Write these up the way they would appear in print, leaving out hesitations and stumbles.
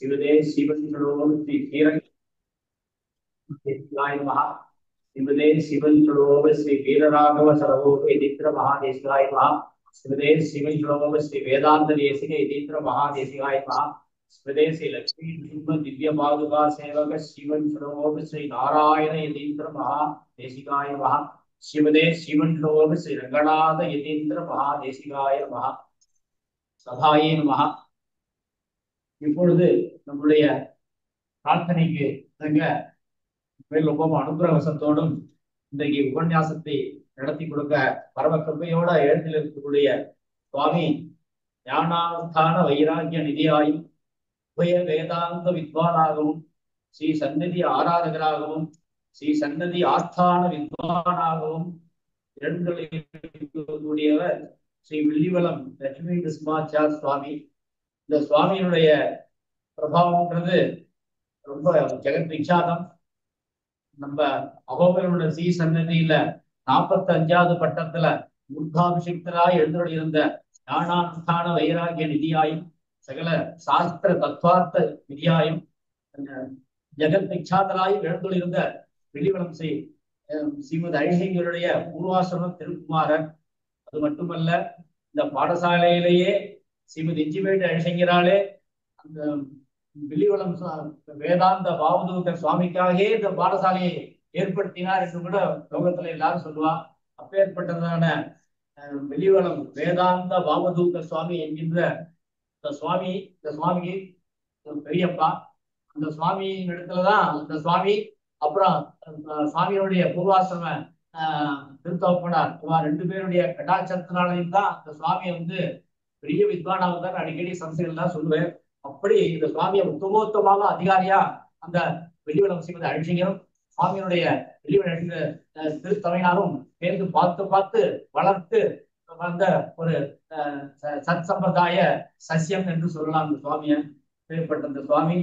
शिवदे शिवं श्री वीरंगाय महा शिवदे शिवं श्री वीरराघव सरवोग यतीन्द्र महादेशिकाय महा शिवदे शिवं श्री वेदांत देशिक यतीन्द्र महादेशिकाय महा शिवदे श्री लक्ष्मी नृसिंह दिव्य पादुका सेवक शिवं श्री नारायण यतीन्द्र महादेशिकाय महा शिवदे शिवं श्री रंगनाथ यतीन्द्र महादेशिकाय महा சதாயே நமஹ. இப்பொழுது நம்முடைய பிரார்த்தனைக்கு ரொம்ப அனுகிரகவசத்தோடும் இன்றைக்கு உபன்யாசத்தை நடத்தி கொடுக்க பரம கிருபையோட எழுத்தில் இருக்கக்கூடிய சுவாமி ஞானார்த்தான வைராக்கிய நிதியாயும் உபய வேதாந்த வித்வானாகவும் ஸ்ரீ சன்னதி ஆராதகராகவும் ஸ்ரீ சன்னதி ஆஸ்தான வித்வானாகவும் கூடியவர் ஸ்ரீ வில்லிவலம் லட்சுமி நரசிம்மாச்சார் சுவாமி. இந்த சுவாமியினுடைய பிரபாவம்ன்றது ரொம்ப ஜெகத் விக்ஷாதம். நம்ம அகோபரோட ஸ்ரீ சன்னதியில 45வது பட்டத்துல மூர்த்தாபிஷிக்தராய் எழுந்தோடு இருந்த ஞானானுஷ்டான வைராகிய நிதியாயும் சகல சாஸ்திர தத்வார்த்த விதியாயும் ஜெகத் விக்ஷாதராய் எழுந்தோடு இருந்த வில்லிவலம் ஸ்ரீமதி ஐஷங்கருடைய பூர்வாசிரமம் திருக்குமாரன். அது மட்டுமல்ல, இந்த பாடசாலையிலேயே ஸ்ரீமதி இஞ்சிவேட்டு ஐஷங்கராலே அந்த வில்லிவலம் வேதாந்த பாவதூத சுவாமிக்காகவே இந்த பாடசாலையை ஏற்படுத்தினார் என்று கூட லோகத்துல எல்லாரும் சொல்லுவா. அப்பேற்பட்டதான வில்லிவலம் வேதாந்த பாவதூத சுவாமி என்கின்ற இந்த சுவாமிக்கு பெரியப்பா. அந்த சுவாமியின் இடத்துலதான் அந்த சுவாமி அப்புறம் சுவாமியோடைய பூர்வாசிரம திருத்தோப்பனார் ரெண்டு பேருடைய கடாட்சத்தினாலையும் தான் அந்த சுவாமியை பெரிய வித்வானாவதான் அடிக்கடி சம்சைகள் தான் சொல்லுவேன். அப்படி இந்த சுவாமியை உத்தமோத்தமாக அதிகாரியா அந்த வெளிவலம் ஸ்ரீமதி அழிச்சிங்கரும் சுவாமியினுடைய வெளிவல திருத்தமையினாரும் சேர்ந்து பார்த்து வளர்த்து வந்த ஒரு சத் சம்பிரதாய சசியம் என்று சொல்லலாம். அந்த சுவாமியை பேர்பட்ட அந்த சுவாமி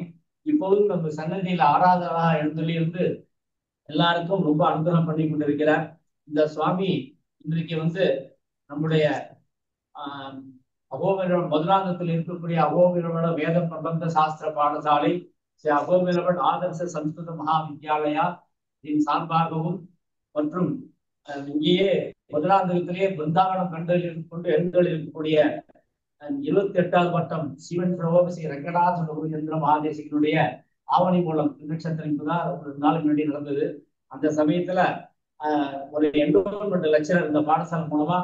இப்போதும் நம்ம சன்னதியில ஆராதனா எழுந்தொழிலிருந்து எல்லாருக்கும் ரொம்ப அனுகிரகம் பண்ணி கொண்டிருக்கிறார். இந்த சுவாமி இன்றைக்கு நம்முடைய அகோபிரவன் மதுராந்தத்தில் இருக்கக்கூடிய அகோபிரவன வேத பிரபந்த சாஸ்திர பாடசாலை ஸ்ரீ அகோபிரவன் ஆதர்ச சம்ஸ்கிருத மகா வித்யாலயா இதன் சார்பாகவும் மற்றும் இங்கேயே மதுராந்தகத்திலேயே பிருந்தாவனம் கொண்டு எழுந்தொழில் இருக்கக்கூடிய 28வது பட்டம் சிவன் பிரபோக ஸ்ரீ ரங்கநாத ரகுச்சந்திர மகாதேசிகனுடைய ஆவணி மூலம் நட்சத்திரம் தான் ஒரு நாள் முன்னாடி நடந்தது. அந்த சமயத்துல ஒரு என்ரோல்மெண்ட் லெக்சரர் இந்த பாடசாலை மூலமா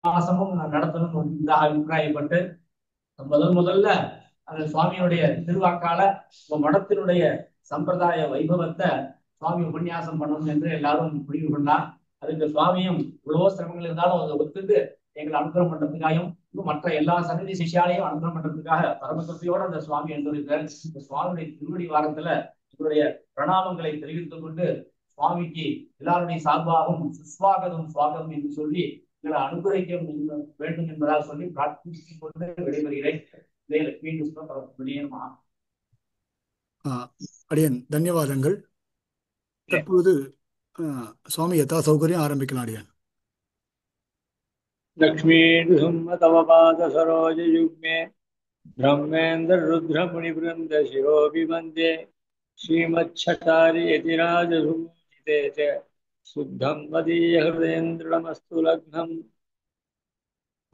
மாசமும் நடத்தணும் அபிப்பிராயப்பட்டு முதல்ல அந்த சுவாமியுடைய திருவாக்கால மடத்தினுடைய சம்பிரதாய வைபவத்தை சுவாமி உபன்யாசம் பண்ணணும் என்று எல்லாரும் முடிவு பண்ணார். அதுக்கு சுவாமியும் இவ்வளவோ சிரமங்கள் இருந்தாலும் அதை ஒத்துட்டு எங்களை அனுகிரகம் பண்றதுக்காகவும் மற்ற எல்லா சன்னதி சிஷ்யாலையும் அனுகிரகம் பண்றதுக்காக பரமசக்தியோட அந்த சுவாமி எழுந்திருக்கிறார். இந்த சுவாமியுடைய திருவடி வாரத்துல இவருடைய பிரணாமங்களை தெரிவித்துக் கொண்டு சுவாமிக்கு எல்லாருடைய சார்பாகவும் சுஸ்வாகதம் சுவாகதம் என்று சொல்லி எங்களை அனுகிரகிக்க வேண்டும் என்பதாக சொல்லி பிரார்த்தித்துக் கொண்டு விடைபெறுகிறேன். அடியன் தன்யவாதங்கள். தற்பொழுது சுவாமி யதா சௌகரியம் ஆரம்பிக்கலாம். அடியன் लक्ष्मी तव पाद सरोज युग्मे ब्रह्मेन्द्र रुद्र मुनिवृंद शिरोभि वंदे श्रीमच्छटारि यतिराज सुपूजिते च शुद्धं मदीय हृदयेन्द्रमस्तु लग्नम्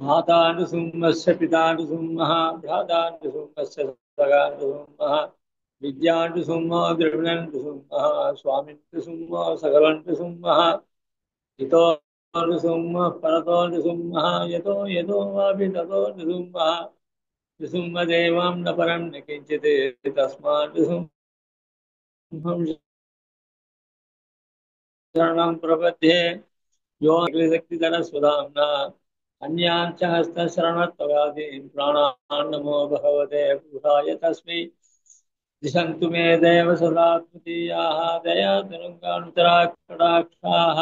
मातानुसुम्मस्य पितानुसुम्मः भ्रातानुसुम्मस्य सगानुसुम्मः विद्यानुसुम्मो द्रविणनुसुम्मः स्वामिनुसुम्मो सकलनुसुम्मः हितो निसुम्मः परतो निसुम्मः यतो यतो वापि ततो निसुम्मः निसुम्मदेवां न परं न किञ्चित् तस्मात् निसुम्मं शरणं प्रपद्ये यो शक्तिधरस्वधाम्ना अन्यान् च हस्तशरणत्वगादीन् प्राणान् नमो भगवते पुरुषाय तस्मै दिशन्तु मे देव सदा त्वदीयाः दयातरङ्गानुचराकटाक्षाः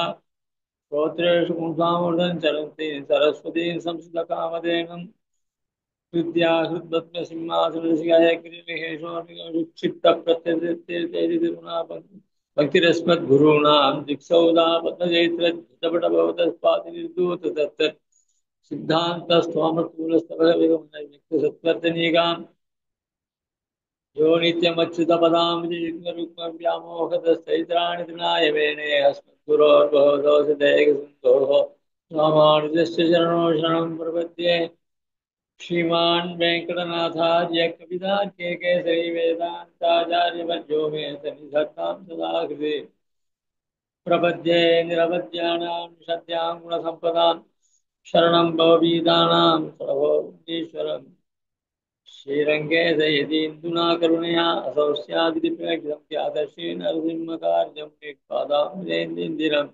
श्रोत्रेषु पुंसामृतं चरन्ति सरस्वती संस्कृतकामधेनुं विद्याहृद्वत्मसिंहासनशिखायग्निहेशोक्षिप्तप्रत्ययतिरुणा भक्तिरस्मद्गुरूणां दिक्सौदा पद्मजैत्रपटभवतस्पातिनिर्दूत तत्तत् सिद्धान्तस्त्वमूलस्तवसत्वर्तनीकाम् यो नित्यमच्युतपदाम्बुजयुग्मरुक्मव्यामोहतस्तैत्राणि तृणाय मेने अस्मद्गुरोर्भवदोषदेकसिन्धोः रामानुजस्य चरणो शरणं प्रपद्ये श्रीमान् वेङ्कटनाथार्य कवितार्के केसरी वेदान्ताचार्यवर्यो मे सन्निधत्तां सदा कृते प्रपद्ये निरवद्यानां सत्यां गुणसम्पदां शरणं भवबीदानां सर्वोपनीश्वरम् श्रीरङ्गे दयतीन्दुना करुणया असौ स्यादिप्रेक्षितं स्यादर्शी नरसिंहकार्यं पादाम्बुजेन्दिरम्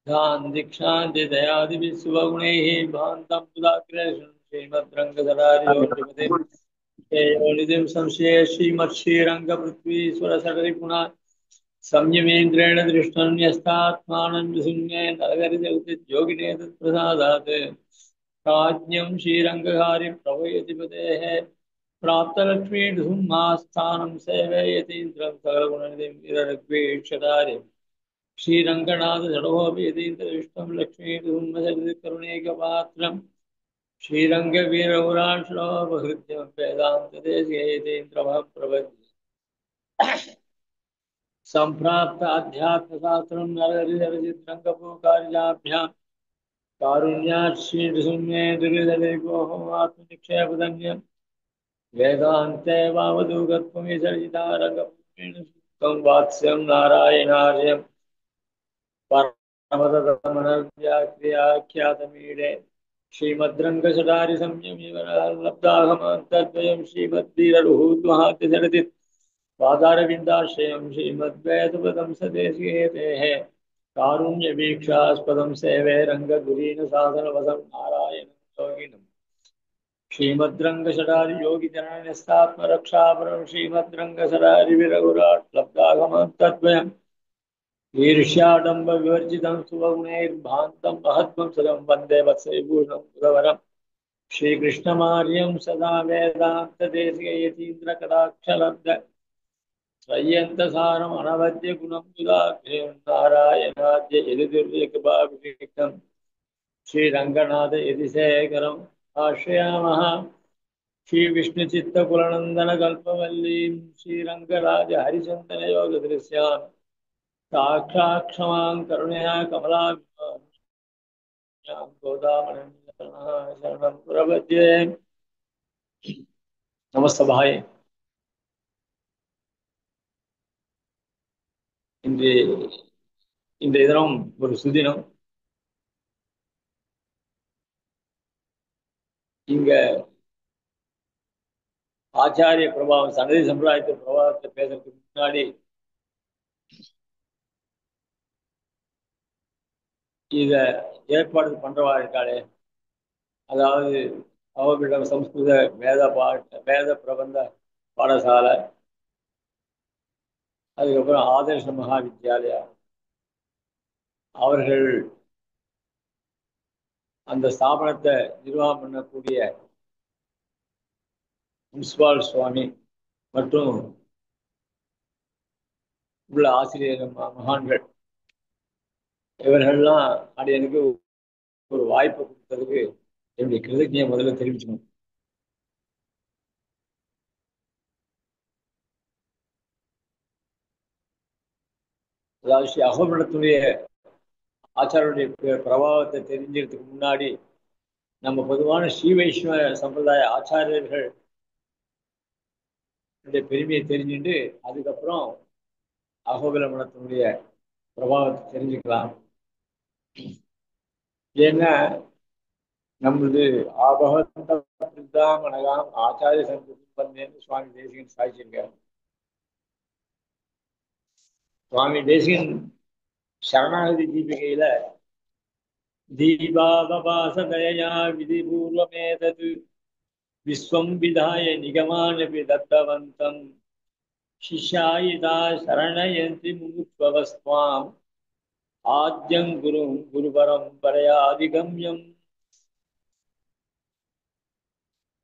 ध्यान दीक्षान्ति दयादिभिः शुभगुणैः भान्तं पुदाग्रेषं श्रीमद्रङ्गधरार्योनिपते योनिधिं संशये श्रीमत्श्रीरङ्गपृथ्वीश्वरसटरिपुणा संयमेन्द्रेण दृष्टं न्यस्तात्मानं विशून्ये नरहरिजगतिर्योगिने तत्प्रसादात् राज्ञं श्रीरङ्गकारिं प्रभयतिपतेः प्राप्तलक्ष्मीनृसिंहास्थानं सेवयतीन्द्रं सकलगुणनिधिं विरर्ग्वेक्षतारिम् श्रीरङ्गनाथ जडोपयतीन्द्रविष्णं लक्ष्मीनृसिंहचरितकरुणैकपात्रम् श्रीरङ्गवीरपुराणश्लोकहृद्यं वेदान्तदेशीयतीन्द्रमहं प्रपद्ये सम्प्राप्त अध्यात्मशास्त्रं नरहरिहरचित्रङ्गपूकार्याभ्यां कारुण्यात् श्रीनृसिंहेन्द्रहृदयगोहमात्मनिक्षेपधन्यं वेदान्ते वावधूगत्वमिसर्जितारङ्गपुष्पेण सुप्तं वात्स्यं नारायणार्यं परमतमनव्याख्यातमीडे श्रीमद्रङ्गशटारि संयमिवरलब्धागमान्तद्वयं श्रीमद्वीररुहूद्वहात्यजडति पादारविन्दाश्रयं श्रीमद्वेदपदं सदेशिकेतेः कारुण्यवीक्षास्पदं सेवे रङ्गधुरीन साधनवसं नारायणं योगिनम् श्रीमद्रङ्गशटारि योगिजननस्तात्मरक्षापरं श्रीमद्रङ्गशटारि विरघुराट् लब्धागमान्तद्वयम् ईर्ष्याडम्ब विवर्जितं सुवगुणैर्भान्तं महत्त्वं सदं वन्दे वत्सविभूषणं सुरवरं श्रीकृष्णमार्यं सदा वेदान्तदेशिकयतीन्द्रकटाक्षलब्ध त्रय्यन्तसारम् अनवद्य गुणं गुदाख्यं नारायणाद्य यदिदुर्यकृपाभिषिक्तं श्रीरङ्गनाथ यतिशेखरम् आश्रयामः श्रीविष्णुचित्तकुलनन्दनकल्पवल्लीं श्रीरङ्गराजहरिचन्दनयोगदृश्याम् साक्षाक्षमां करुणया कमलाभिमान्यां गोदामणिं शरणं प्रपद्ये நமஸ்தபாய். இன்று இந்த தினம் ஒரு சுதினம். இங்க ஆச்சாரிய பிரபாவம் சன்னதி சம்பிரதாயத்து பிரபாவத்தை பேசுறதுக்கு முன்னாடி இத ஏற்பாடு பண்றவா இருக்காளே, அதாவது அவர்களிடம் சம்ஸ்கிருத வேத பிரபந்த பாடசாலை, அதுக்கப்புறம் ஆதர்ஷ மகா வித்யாலயா, அவர்கள் அந்த ஸ்தாபனத்தை நிர்வாகம் பண்ணக்கூடிய முனிசிபால் சுவாமி மற்றும் உள்ள ஆசிரியர் மகான்கள், இவர்கள்லாம் அது எனக்கு ஒரு வாய்ப்பு கொடுத்ததுக்கு என்னுடைய கிருதஜ்ஞையை முதல்ல தெரிவிக்கணும். அதாவது ஸ்ரீ அகோபிடத்துடைய ஆச்சாரனுடைய பிரபாவத்தை தெரிஞ்சுக்கிறதுக்கு முன்னாடி நம்ம பொதுவான ஸ்ரீ வைஷ்ணவ சம்பிரதாய ஆச்சாரியர்கள் பெருமையை தெரிஞ்சுட்டு அதுக்கப்புறம் அகோபில மடத்தினுடைய பிரபாவத்தை தெரிஞ்சுக்கலாம். ஏன்னா நம்மளது ஆபகந்தாமனகாம் ஆச்சாரிய சம்பந்தேன்னு சுவாமி தேசிகன் சாதிச்சிருக்கார். சுவாமி தேசிகன் சரணாகதி தீபிகையில தீபாவபாசதயா விதிபூர்வமேதது விஸ்வம் விதாய நிகமானபி தத்தவந்தம் சிஷ்யாயிதா சரணயந்தி முமுத்வவஸ்வாம் ஆத்யம் குரும் குருபரம்பரையா அதிகம்யம்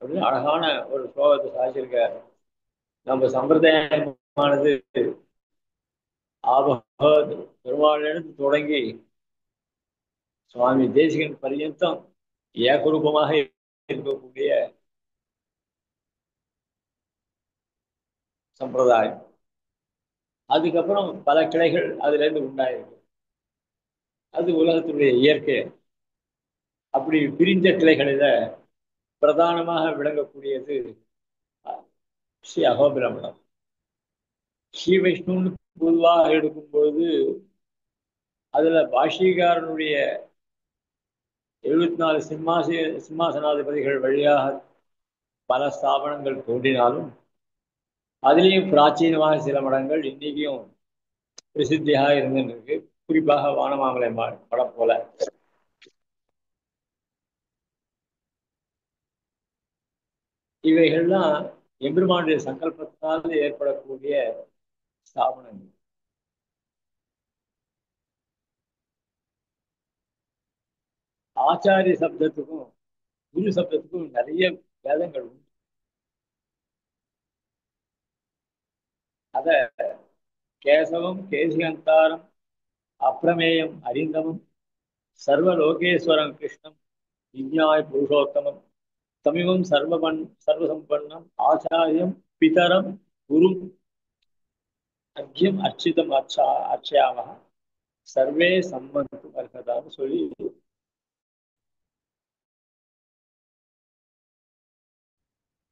அப்படின்னு அழகான ஒரு ஸ்லோகத்தை சாதிச்சிருக்கார். நம்ம சம்பிரதாயமானது பெருமாளிலிருந்து தொடங்கி சுவாமி தேசிகன் பர்யந்தம் ஏகரூபமாக இருக்கக்கூடிய சம்பிரதாயம். அதுக்கப்புறம் பல கிளைகள் அதுல இருந்து உண்டாயிருக்கு. அது உலகத்தினுடைய இயற்கை. அப்படி பிரிந்த கிளைகளில பிரதானமாக விளங்கக்கூடியது ஸ்ரீ அகோபிரமணம். ஸ்ரீ வைஷ்ணுன்னு பொதுவாக எடுக்கும்போது அதுல பாஷ்யக்காரனுடைய 74 சிம்மாசனாதிபதிகள் வழியாக பல ஸ்தாபனங்கள் தோன்றினாலும் அதுலேயும் பிராச்சீனமாக சில மடங்கள் இன்னைக்கும் பிரசித்தியாக இருந்துருக்கு. குறிப்பாக வானமாமலை மடம் போல. இவைகள்லாம் எம்பெருமானுடைய சங்கல்பத்தினால் ஏற்படக்கூடிய ஸ்தாபனங்கள். ஆச்சாரிய சப்தத்துக்கும் குரு சப்தத்துக்கும் நிறைய வேதங்கள் உண்டு. அத கேசவம் கேசிகந்தாரம் அப்பிரமேயம் அறிந்தமும் சர்வலோகேஸ்வரம் கிருஷ்ணம் விஞ்ஞாய புருஷோத்தமம் தமிமம் சர்வசம்பன்னம் ஆச்சாரியம் பிதரம் குரு அர்க்கியம் அர்ச்சிதம் அர்ச்சயாம சர்வே சம்மந்து அர்ஹதான்னு சொல்லி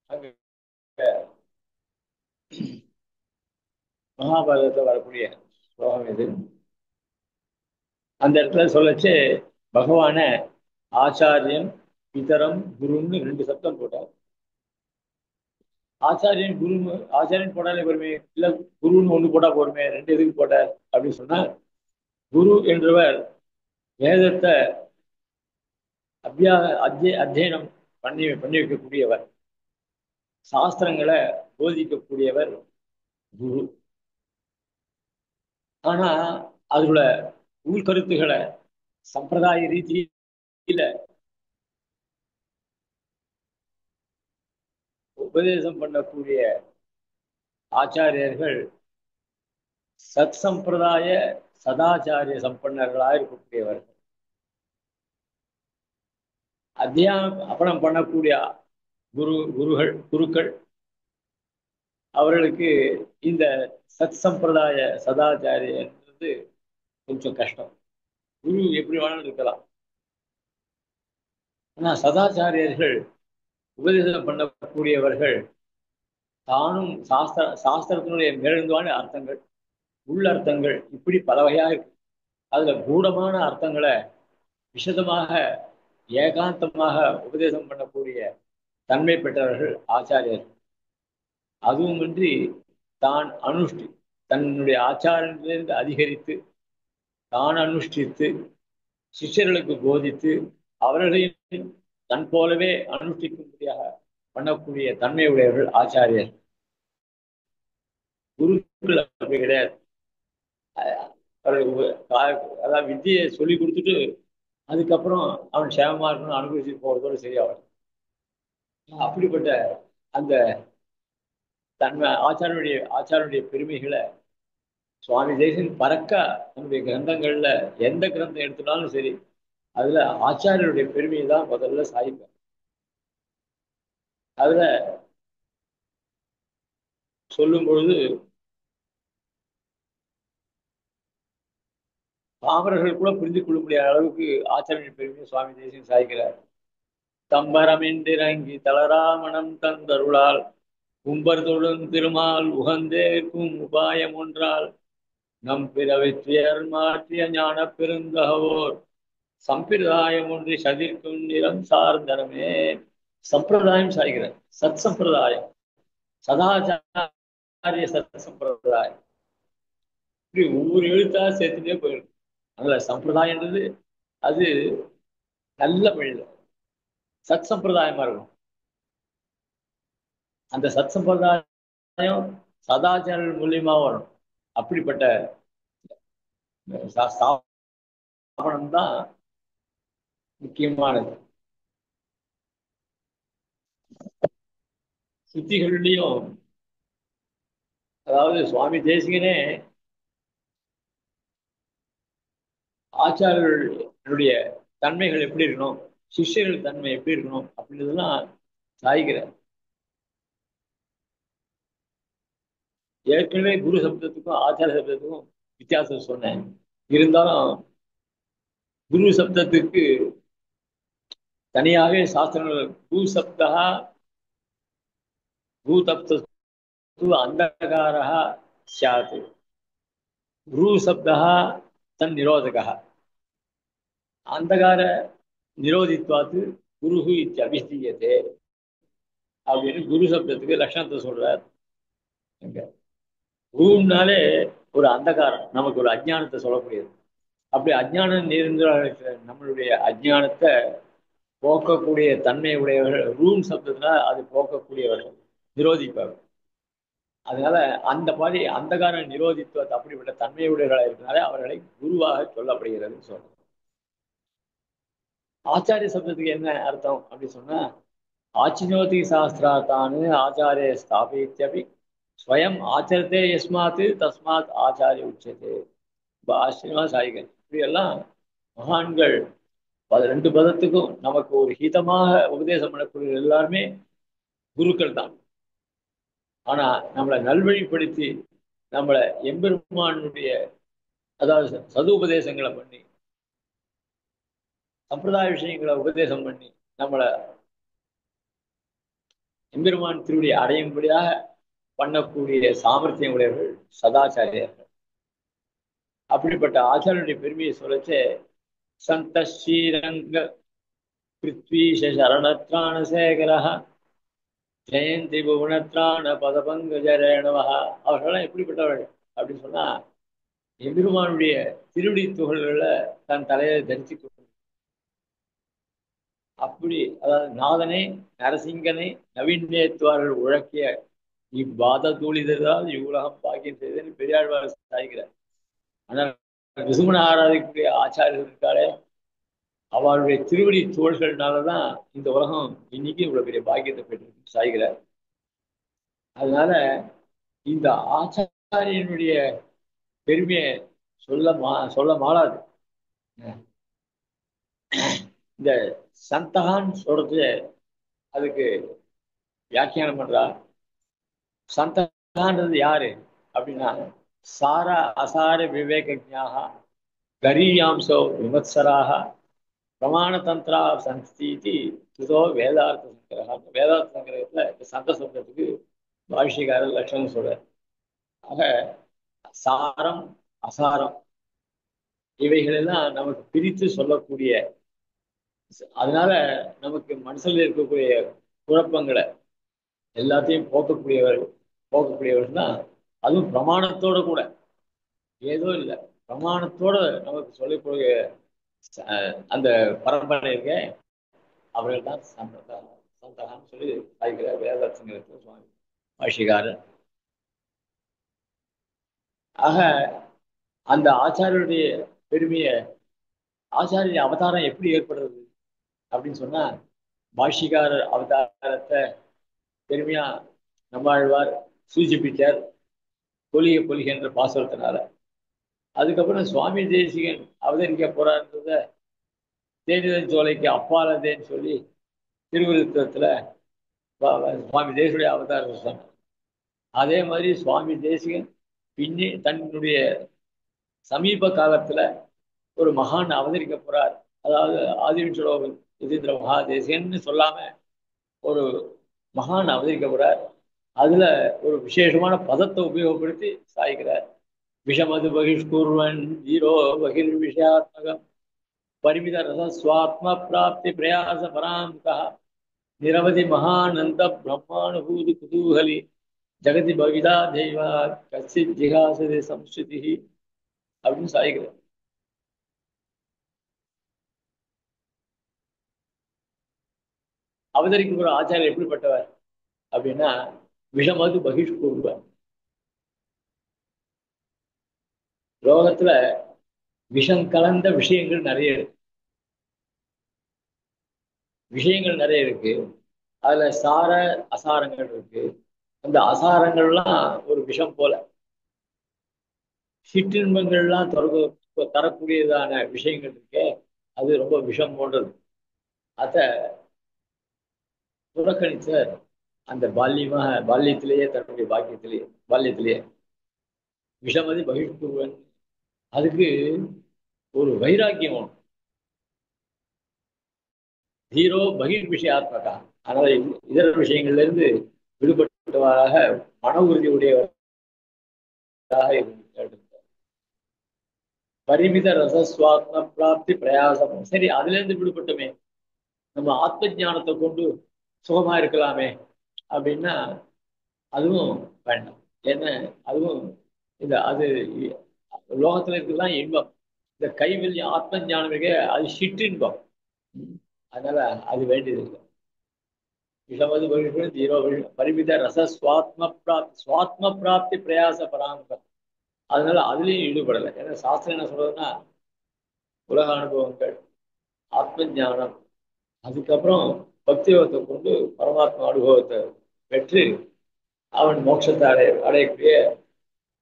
அங்க மகாபாரதத்தில் வரக்கூடிய ஸ்லோகம் இது. அந்த இடத்துல சொல்லச்சு பகவான ஆச்சாரியன் பிதரம் குருன்னு 2 சப்தம் போட்டார். ஆச்சாரியன் குரு, ஆச்சாரியன் போட்டாலே பொறுமை இல்ல, குருன்னு 1 போட்டா பொறுமை, 2 எதுக்கு போட்டார் அப்படின்னு சொன்னா, குரு என்றவர் வேதத்தை அத்தியனம் பண்ணி வைக்கக்கூடியவர், சாஸ்திரங்களை போதிக்கக்கூடியவர் குரு. ஆனா அதோட உள்கருத்துக்களை சம்பிரதாய ரீதியில உபதேசம் பண்ணக்கூடிய ஆச்சாரியர்கள் சத் சம்பிரதாய சதாச்சாரிய சம்பன்னர்களாக இருக்கக்கூடியவர்கள். அத்தியாபனம் பண்ணக்கூடிய குருக்கள் அவர்களுக்கு இந்த சத் சம்பிரதாய சதாச்சாரியன்றது கொஞ்சம் கஷ்டம். குரு எப்படி வேணாலும் இருக்கலாம், ஆனா சதாச்சாரியர்கள் உபதேசம் பண்ணக்கூடியவர்கள் தானும் சாஸ்திரத்தினுடைய மேலெழுந்தான அர்த்தங்கள், உள்ளர்த்தங்கள் இப்படி பல வகையாக இருக்கு. அதுல கூடமான அர்த்தங்களை விசதமாக ஏகாந்தமாக உபதேசம் பண்ணக்கூடிய தன்மை பெற்றவர்கள் ஆச்சாரியர்கள். அதுவுமின்றி தான் தன்னுடைய ஆச்சாரத்திலிருந்து அதிகரித்து தான் அனுஷ்டித்து சிஷ்யர்களுக்கு போதித்து அவர்களையும் தன் போலவே அனுஷ்டிக்கும்படியாக பண்ணக்கூடிய தன்மையுடையவர்கள் ஆச்சாரியர். குருக்கள் அப்படி கிடையாது. அதாவது வித்தியை சொல்லி கொடுத்துட்டு அதுக்கப்புறம் அவன் சேமமா இருக்கணும் அனுபவிச்சுட்டு போறதோடு சரியாகும். அப்படிப்பட்ட அந்த தன்மை ஆச்சாரனுடைய பெருமைகளை சுவாமி தேசிகன் பறக்க நம்முடைய கிரந்தங்கள்ல எந்த கிரந்தம் எடுத்துட்டாலும் சரி அதுல ஆச்சாரியருடைய பெருமையை தான் முதல்ல சாய்ப்பார். அதுல சொல்லும் பொழுது பாமரர்கள் கூட புரிந்து கொள்ள முடியாத அளவுக்கு ஆச்சாரிய பெருமையை சுவாமி தேசிகன் சாய்க்கிறார். தம்பரமின்றிறங்கி தளராமணம் தந்தருளால் கும்பர் தொழும் திருமால் உகந்தேற்கும் உபாயம் ஒன்றால் நம் பிறவித்தியர் மாற்றிய ஞான பெருந்தகவோர் சம்பிரதாயம் ஒன்றி சதிர்க்கும் நிறம் சார்ந்தனமே. சம்பிரதாயம் சாய்கிறார். சத் சம்பிரதாயம், சதாச்சாரிய சத் சம்பிரதாயம், இப்படி ஒவ்வொரு எழுத்தா சேர்த்துட்டே போயிடும். அதனால சம்பிரதாயன்றது அது நல்ல வழியில சத் சம்பிரதாயமா இருக்கும். அந்த சத் சம்பிரதாயம் சதாச்சாரர்கள் மூலியமா வரும். அப்படிப்பட்ட ஸ்தாபனம் தான் முக்கியமானது. சுத்திகளிலையும் அதாவது சுவாமி தேசிகனே ஆச்சாரியர்களுடைய தன்மைகள் எப்படி இருக்கணும் சிஷ்யர்கள் தன்மை எப்படி இருக்கணும் அப்படின்றதுலாம் சாய்கிறார். ஏற்கனவே குரு சப்தத்துக்கும் ஆச்சார சப்தத்துக்கும் வித்தியாசம் சொன்னேன். இருந்தாலும் குரு சப்தத்துக்கு தனியாகவே சாஸ்திரங்கள் பூ சப்தா பூதப்து அந்தகாரः ஸ்யாத் குரு சப்தா தன் நிரோதகः அந்தகார நிரோதித்வாத்து குருஹு இத்தியபிதீயதே அப்படின்னு குரு சப்தத்துக்கு லட்சணத்தை சொல்றார். குருனாலே ஒரு அந்தகாரம், நமக்கு ஒரு அஜ்ஞானத்தை சொல்லக்கூடியது. அப்படி அஜ்ஞானம் நேர்ந்த நம்மளுடைய அஜ்ஞானத்தை போக்கக்கூடிய தன்மை உடையவர்கள் ரூம் சப்தத்தினா அது போக்கக்கூடியவர்கள், நிரோதிப்பவர்கள். அதனால அந்த மாதிரி அந்தகார நிரோதித்துவத்தை அப்படிப்பட்ட தன்மையுடையவர்களாக இருக்கிறனால அவர்களை குருவாக சொல்லப்படுகிறது சொல்றோம். ஆச்சாரிய சப்தத்துக்கு என்ன அர்த்தம் அப்படின்னு சொன்னா, ஆச்சினோதி சாஸ்திராத்தானு ஆச்சாரிய ஸ்தாபித்யபி ஸ்வயம் ஆச்சரத்தே யஸ்மாத்து தஸ்மாத் ஆச்சாரிய உச்சதே. ரொம்ப ஆச்சரியமா சாய்கள் இப்படி எல்லாம் மகான்கள் ரெண்டு பதத்துக்கும் நமக்கு ஒரு ஹிதமாக உபதேசம் பண்ணக்கூடிய எல்லாருமே குருக்கள் தான். ஆனா நம்மளை நல்வழிப்படுத்தி நம்மளை எம்பெருமானுடைய அதாவது சது உபதேசங்களை பண்ணி சம்பிரதாய விஷயங்களை உபதேசம் பண்ணி நம்மளை எம்பெருமான் திருவடி அடையும்படியாக பண்ணக்கூடிய சாமர்த்தியம் உடையவர்கள் சதாச்சாரியர்கள். அப்படிப்பட்ட ஆச்சாரியனுடைய பெருமையை சொல்லச்சே சந்த ஸ்ரீரங்க பிருத்வீஷ சரணத்ராண சேகரா ஜெயந்தி புவனத்ராண பதபங்கஜரேணவா அவர்களெல்லாம் எப்படிப்பட்டவர்கள் அப்படின்னு சொன்னா, எம்பெருமானுடைய திருவடி துகள்களை தன் தலையை தரித்து கொண்டு அப்படி அதாவது நாதனை நரசிங்கனை நவீனத்துவார்கள் உழக்கிய இவ்வாத தூளிதான் இவ்வுலகம் பாக்கியம் செய்தேன்னு பெரியாழ்வார் சாய்கிறார். ஆனால் விசுமனை ஆராதிக்கக்கூடிய ஆச்சாரியர்கள் இருக்காளே அவருடைய திருவடி தோள்கள்னாலதான் இந்த உலகம் இன்னைக்கு இவ்வளவு பெரிய பாக்கியத்தை பெற்று சாய்கிறார். அதனால இந்த ஆச்சாரியனுடைய பெருமையை சொல்ல மாளாது. இந்த சந்தகான்னு சொல்றது அதுக்கு வியாக்கியானம் பண்றா. சந்தகான்றது யாரு அப்படின்னா, சார அசார விவேகஜ்ஞாக கரீயாம்சோ விமத்சராக பிரமாணதந்திரா சன்ஸ்தீதி துதோ வேதார்த்த சங்கிரகம். வேதார்த்த சங்கிரகத்துல சந்த சப்தத்துக்கு பாஷ்யக்காரர் லட்சணம் சொல்றார். ஆக சாரம் அசாரம் இவைகளெல்லாம் நமக்கு பிரித்து சொல்லக்கூடிய, அதனால நமக்கு மனசுல இருக்கக்கூடிய குழப்பங்களை எல்லாத்தையும் போக்கக்கூடியவர்கள் தான். அதுவும் பிரமாணத்தோட கூட, ஏதோ இல்லை பிரமாணத்தோட நமக்கு சொல்லக்கூடிய அந்த பரம்பரை இருக்க அவர்கள் தான் சந்தகான்னு சொல்லி சாய்கிறார் வேதார்த்தங்களுக்கு சுவாமி பாஷ்யக்காரர். ஆக அந்த ஆச்சாரியருடைய பெருமையை, ஆச்சாரிய அவதாரம் எப்படி ஏற்படுறது அப்படின்னு சொன்னா, பாஷ்யக்காரர் அவதாரத்தை பெருமையா நம்மாழ்வார் சூச்சிப்பிச்சார் பொலிக என்ற பாசுரத்தினால. அதுக்கப்புறம் சுவாமி தேசிகன் அவதரிக்க போறான்றத தேனிதன் சோலைக்கு அப்பாலதேன்னு சொல்லி திருவிருத்தத்துல சுவாமி தேசியுடைய அவதாரத்தை சொன்னார். அதே மாதிரி சுவாமி தேசிகன் பின்னே தன்னுடைய சமீப காலத்துல ஒரு மகான் அவதரிக்க போறார், அதாவது ஆதிவிஷ்ணு யதீந்திர மகாதேசிகன்னு சொல்லாம ஒரு மகான் அவதரிக்க போறார். அதுல ஒரு விசேஷமான பதத்தை உபயோகப்படுத்தி சாய்கிறார். விஷமது பகிஷ்குர்வன் ஜீரோ பகிர் விஷயாத்மகம் பரிமித ரசஸ்வாத்ம பிராப்தி பிரயாச பராமுகா நிரவதி மகானந்த பிரம்மானுபூதி குதூகலி ஜெகதி பவிதா தெய்வா கச்சித் ஜிகாசதே சம்ஸ்ருதி அப்படின்னு சாய்கிறார். அவதரிக்கிற ஆச்சாரியர் எப்படிப்பட்டவர் அப்படின்னா, விஷமது பகிஷ்குர்வன். லோகத்துல விஷம் கலந்த விஷயங்கள் நிறைய இருக்கு. விஷயங்கள் நிறைய இருக்கு, அதுல சார அசாரங்கள் இருக்கு. அந்த அசாரங்கள்லாம் ஒரு விஷம் போல, சிற்றின்பங்கள்லாம் தரக்கூடியதான விஷயங்கள் இருக்கே அது ரொம்ப விஷம் போன்றது. அதை புறக்கணித்த அந்த பால்யத்திலேயே தன்னுடைய பால்யத்திலேயே விஷமதி பகிஷ்குருவன். அதுக்கு ஒரு வைராக்கியம் தீரோ பகிர் விஷயாத்மகா. அதனால இதர விஷயங்கள்ல இருந்து விடுபட்டவராக மன உறுதி உடையவராக இருந்தார். பரிமித ரசஸ்வாத்ம பிராப்தி பிரயாசம். சரி, அதுல இருந்து விடுபட்டோமே, நம்ம ஆத்ம ஞானத்தை கொண்டு சுகமா இருக்கலாமே அப்படின்னா அதுவும் வேண்டாம். ஏன்னா அதுவும் அது லோகத்துல இருக்கலாம் இன்பம். இந்த கைவல்யம் ஆத்ம ஞானம் இருக்க அது சிற்றின்பம். அதனால அது வேண்டியது இல்லை. இளமது வழிகள் தீரோ பரிமித ரச சுவாத்ம பிராப்தி பிரயாச பராமரம். அதனால அதுலயும் ஈடுபடலை. ஏன்னா சாஸ்திரம் என்ன சொல்றதுன்னா உலக அனுபவங்கள், ஆத்ம ஞானம், அதுக்கப்புறம் பக்தியோகத்தை கொண்டு பரமாத்மா அனுபவத்தை பெற்று அவன் மோட்சத்தை அடையக்கூடிய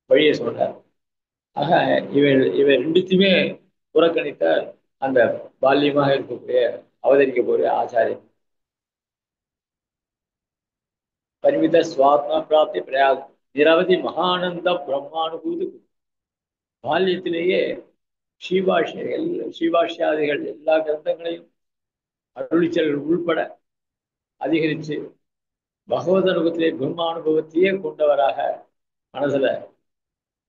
வழியை சொன்னார். ஆக இவை ரெண்டுத்தையுமே புறக்கணித்த அந்த பால்யமாக இருக்கக்கூடிய அவதரிக்க போகிற ஆச்சாரியன் பரிமித சுவாத்மா பிராப்தி பிரயாசம் நிரவதி மகானந்த பிரம்மானுபூதி. பால்யத்திலேயே ஸ்ரீபாஷ்யாதிகள் எல்லா கிரந்தங்களையும் அருளிச்சல்கள் உள்பட அதிகரித்து பகவத் அனுபவத்திலே பிரம்மானுபவத்தையே கொண்டவராக மனசுல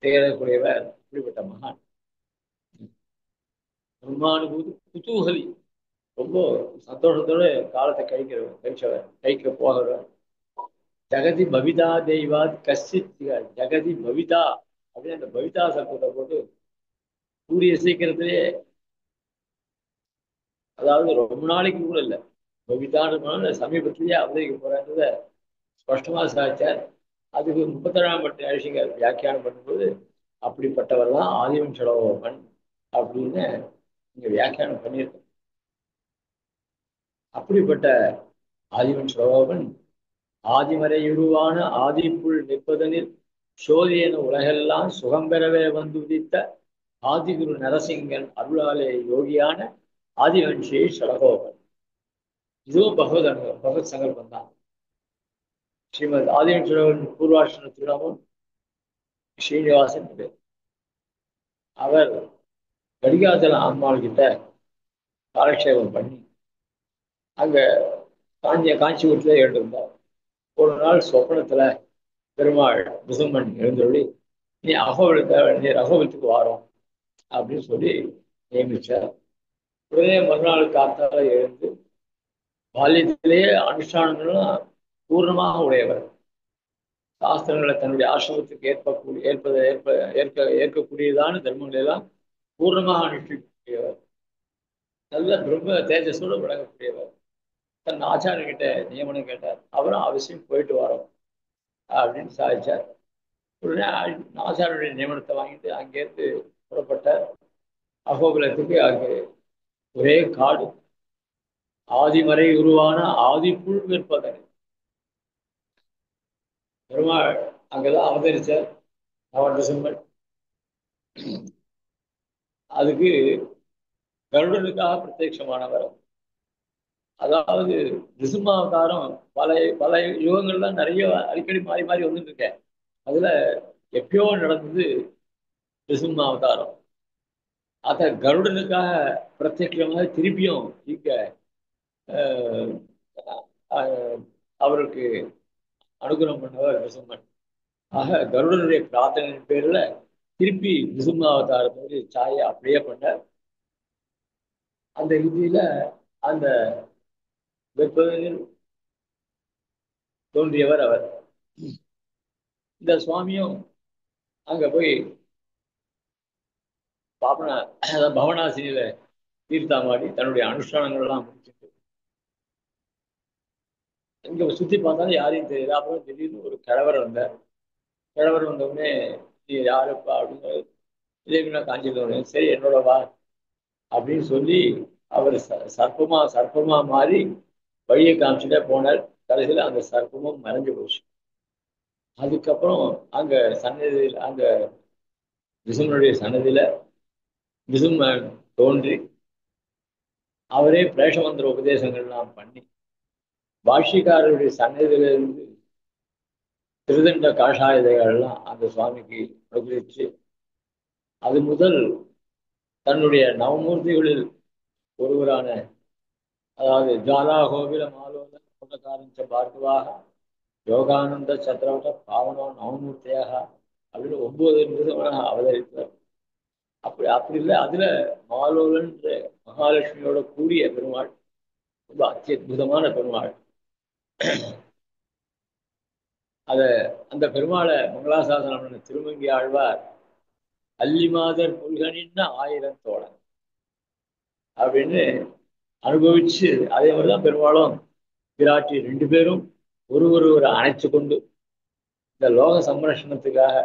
திகழக்கூடியவர் இப்படிப்பட்ட மகான். பிரம்மானுபூதி குதூகலி, ரொம்ப சந்தோஷத்தோட காலத்தை கைக்க போகிறவர். ஜெகதி பவிதா தெய்வாத் கஷ்டித் ஜெகதி பவிதா அப்படின்னு அந்த பவிதா சப்தத்தை போட்டு கூடிய சீக்கிரத்திலே, அதாவது ரொம்ப நாளைக்கு கூட இல்லை, பவிதான சமீபத்திலேயே அவதரிக்க போறன்றத ஸ்பஷ்டமா சாதிச்சார். அதுக்கு 37ஆம் பட்ட அழிசிங்கர் வியாக்கியானம் பண்ணும்போது அப்படிப்பட்டவர் தான் ஆதிவன் சடகோபன் அப்படின்னு இங்க வியாக்கியானம் பண்ணியிருக்கோம். அப்படிப்பட்ட ஆதிவன் சடகோபன் ஆதிமறையுருவான ஆதிப்புள் நிற்பதனில் சோதியன உலகெல்லாம் சுகம் பெறவே வந்து உதித்த ஆதிகுரு நரசிங்கன் அருளாலே யோகியான ஆதிவன்ஷி சடகோபன். இதுவும் பகவத் சங்கல்பம் தான். ஸ்ரீமத் ஆதிவன் சடகோபன் பூர்வாஷ்டன திருநாமம் ஸ்ரீனிவாசன். அவர் கடிகாச்சல அம்மாள் கிட்ட காலக்ஷேபம் பண்ணி அங்க காஞ்சிபுரத்துல எழுந்திருந்தார். ஒரு நாள் சொப்பனத்துல பெருமாள் முசும்மன் எழுந்தொழி நீ அகோபத்துக்கு வாரோம் அப்படின்னு சொல்லி நியமிச்சார். உடனே மறுநாள் காத்தால எழுந்து பால்யத்திலேயே அனுஷ்டானங்கள்லாம் பூர்ணமாக உடையவர். சாஸ்திரங்களை தன்னுடைய ஆசிரமத்துக்கு ஏற்கக்கூடியதான தர்மங்களை எல்லாம் பூர்ணமாக அனுஷ்டிக்கக்கூடியவர். நல்ல பிரம்ம தேஜஸோடு விளங்கக்கூடியவர். தன் ஆச்சாரியர்கிட்ட நியமனம் கேட்டார். அவரும் அவசியம் போயிட்டு வரோம் அப்படின்னு சாதிச்சார். உடனே ஆச்சாரியருடைய நியமனத்தை வாங்கிட்டு அங்கேருந்து புறப்பட்ட அகோபுலத்துக்கு அங்கே ஒரே காடு. ஆதிமறை உருவான ஆதிப்புள் விற்பதனை பெருமாள் அங்கதான் அவதரிச்சார். நவடிசம்பர் அதுக்கு கருடனுக்காக பிரத்யட்சமானவர். அதாவது நிருசிம்மாவதாரம் பல பல யுகங்கள்ல நிறைய அடிக்கடி மாறி மாறி வந்துட்டு இருக்கேன். அதுல எப்பயோ நடந்தது நிருசிம்மாவதாரம். அத கருடனுக்காக பிரத்யட்சமாக திருப்பியும் இங்க அவருக்கு அனுகிரகம் பண்ணவர் நிருசிம்மன். ஆக கருடனுடைய பிரார்த்தனையின் பேர்ல திருப்பி நிருசிம்மாவதாரத்தை சாயை அப்படியே பண்ணார். அந்த ரீதியில அந்த வெப்பதில் தோன்றியவர் அவர். இந்த சுவாமியும் அங்க போய் பவனாசினியில தீர்த்தாமாடி தன்னுடைய அனுஷ்டானங்கள் எல்லாம் முடிச்சுட்டு இங்க சுத்தி பார்த்தாலும் யாரையும் தெரியல. அப்புறம் திடீர்னு ஒரு கிழவர் வந்தார். கிழவர் வந்தவுடனே நீ யாருப்பா அப்படின்னு இதேனா காஞ்சிட்டு சரி என்னோட வா அப்படின்னு சொல்லி அவர் சர்ப்பமா மாறி வழியை காமிச்சுட்டே போனார். கடைசியில் அந்த சர்ப்பமும் மறைஞ்சு போச்சு. அதுக்கப்புறம் அங்க சன்னதியில் அங்க நிருசிம்மனுடைய சன்னதியில நிருசிம்மன் தோன்றி அவரே பிரேஷமந்திர உபதேசங்கள்லாம் பண்ணி பாஷ்யக்காரருடைய சன்னதியிலிருந்து திருதண்ட காஷாயதைகள்லாம் அந்த சுவாமிக்கு அனுகிரகிச்சு அது முதல் தன்னுடைய நவமூர்த்திகளில் ஒருவரான அதாவது ஜாலா கோவில மாலோத குண்டகாரஞ்ச பார்கவாக யோகானந்த சத்ரவட்ட பாவனோ நவமூர்த்தியாக அப்படின்னு 9 நிமிஷமாக அவதரித்தார். அப்படி இல்லை, அதுல மாலோலன்ற மகாலட்சுமியோட கூடிய பெருமாள் ரொம்ப அத்தியுதமான பெருமாள். அத அந்த பெருமாளை மங்களாசாசனம் பண்ண திருமங்கி ஆழ்வார் அல்லிமாதர் முருகனின்னு 1000 தோழன் அப்படின்னு அனுபவிச்சு அதே மாதிரிதான் பெருமாளும் விராட்டி 2 பேரும் ஒரு அணைச்சு கொண்டு இந்த லோக சம்ரட்சணத்துக்காக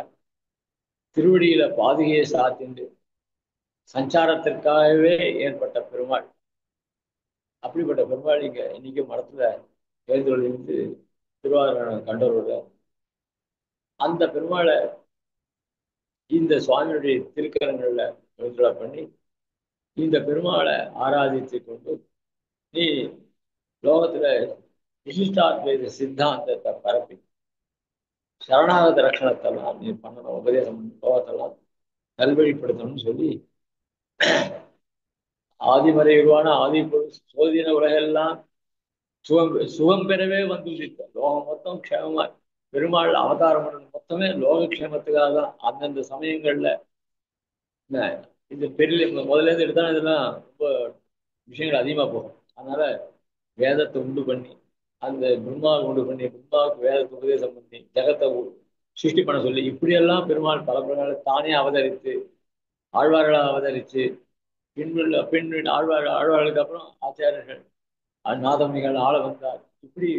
திருவடியில பாதுகையை சாத்திண்டு சஞ்சாரத்திற்காகவே ஏற்பட்ட பெருமாள். அப்படிப்பட்ட பெருமாள் இங்க இன்னைக்கு மடத்துல எழுந்தொழிலிருந்து திருவாரூர் கண்டவரோட அந்த பெருமாளை இந்த சுவாமியுடைய திருக்கரங்கள்ல எழுந்தொழ பண்ணி இந்த பெருமாளை ஆராதித்து கொண்டு நீ லோகத்துல விசிஷ்டாத்வைத சித்தாந்தத்தை பரப்பி சரணாகத ரட்சணத்தெல்லாம் நீ பண்ணணும், உபதேசம் லோகத்தெல்லாம் நல்வழிப்படுத்தணும்னு சொல்லி ஆதிமறைவான ஆதி சோதின உலகெல்லாம் சுகம் பெறவே வந்து லோகம் மொத்தம் க்ஷேமமா பெருமாள் அவதாரம் மொத்தமே லோகக்ஷேமத்துக்காக தான். அந்தந்த சமயங்கள்ல இந்த பெரிய முதல்ல இருந்து எடுத்தா இதெல்லாம் ரொம்ப விஷயங்கள் அதிகமா போகும். அதனால வேதத்தை உண்டு பண்ணி அந்த பிரம்மாவை உண்டு பண்ணி பிரம்மாவுக்கு வேதத்தை உபதேசம் பண்ணி ஜெகத்தை சிருஷ்டி பண்ண சொல்லி இப்படியெல்லாம் பெருமாள் பல பிரகாரம் தானே அவதரித்து ஆழ்வார்களாக அவதரித்து பின் ஆழ்வார்களுக்கு அப்புறம் ஆச்சாரியர்கள் நாதமுனிகள் ஆள வந்தார். இப்படி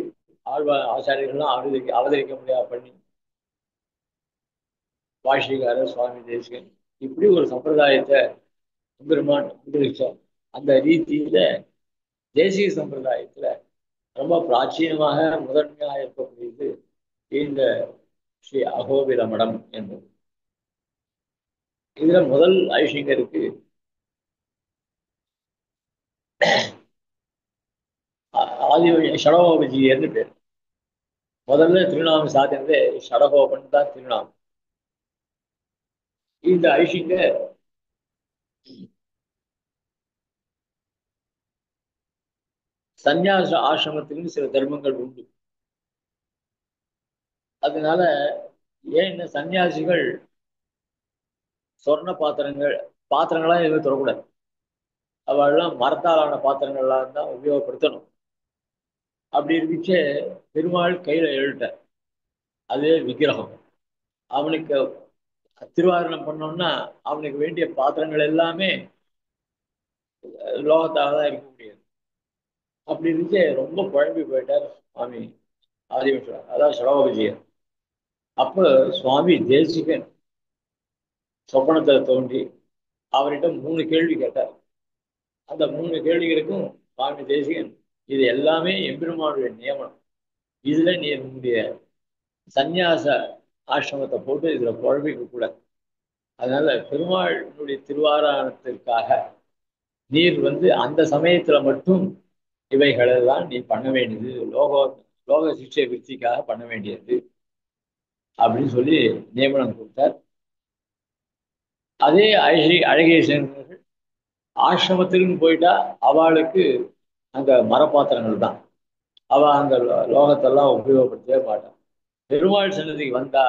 ஆச்சாரியர்கள்லாம் அவதரிக்க முடியாது பண்ணி பாஷ்யக்காரர் சுவாமி தேசிகன் இப்படி ஒரு சம்பிரதாயத்தை பெருமான் அனுபவிச்சார். அந்த ரீதியில தேசிக சம்பிரதாயத்துல ரொம்ப பிராச்சீனமாக முதன்மையாக இருக்கக்கூடியது இந்த ஸ்ரீ அகோபில மடம் என்பது. இதுல முதல் ஐஷிங்கருக்கு ஷடகோபஜியர்னு பேர். முதல்ல திருநாமம் சாத்தினது ஷடகோபன் தான் திருநாமம். இந்த ஐஷிங்க சந்நியாச ஆசிரமத்துக்கு சில தர்மங்கள் உண்டு. அதனால ஏன் சன்னியாசிகள் சொர்ண பாத்திரங்களா எதுவும் தொடக்கூடாது. அவெல்லாம் மரத்தாலான பாத்திரங்கள்லாம் தான் உபயோகப்படுத்தணும். அப்படி இருந்துச்சு பெருமாள் கையில எழுட்டார், அது விக்கிரகம். அவனுக்கு திருவாரணம் பண்ணோம்னா அவனுக்கு வேண்டிய பாத்திரங்கள் எல்லாமே லோகத்தாக தான் இருக்க முடியாது. அப்படி இருந்துச்சு ரொம்ப குழம்பி போயிட்டார் சுவாமி ஆதிமேஸ்வரர், அதாவது சடகோபஜியர். அப்ப சுவாமி தேசிகன் சொப்பனத்தை தோன்றி அவர்கிட்ட 3 கேள்வி கேட்டார். அந்த 3 கேள்விகளுக்கும் சுவாமி தேசிகன் இது எல்லாமே எம்பெருமானுடைய நியமனம், இதுல நீ உன்னுடைய சந்நியாச ஆசிரமத்தை போட்டு இதுல குழம்பிக்க கூடாது. அதனால பெருமாளுடைய திருவாராயணத்திற்காக நீர் அந்த சமயத்துல மட்டும் இவைகளெல்லாம் நீ பண்ண வேண்டியது, லோக சிக்ஷை விருத்திக்காக பண்ண வேண்டியது அப்படின்னு சொல்லி நியமனம் கொடுத்தார். அதே அழகேசர்கள் ஆசிரமத்திற்கு போயிட்டா அவளுக்கு அந்த மரப்பாத்திரங்கள் தான், அவ அந்த லோகத்தெல்லாம் உபயோகப்படுத்தவே மாட்டான். பெருமாள் சன்னதிக்கு வந்தா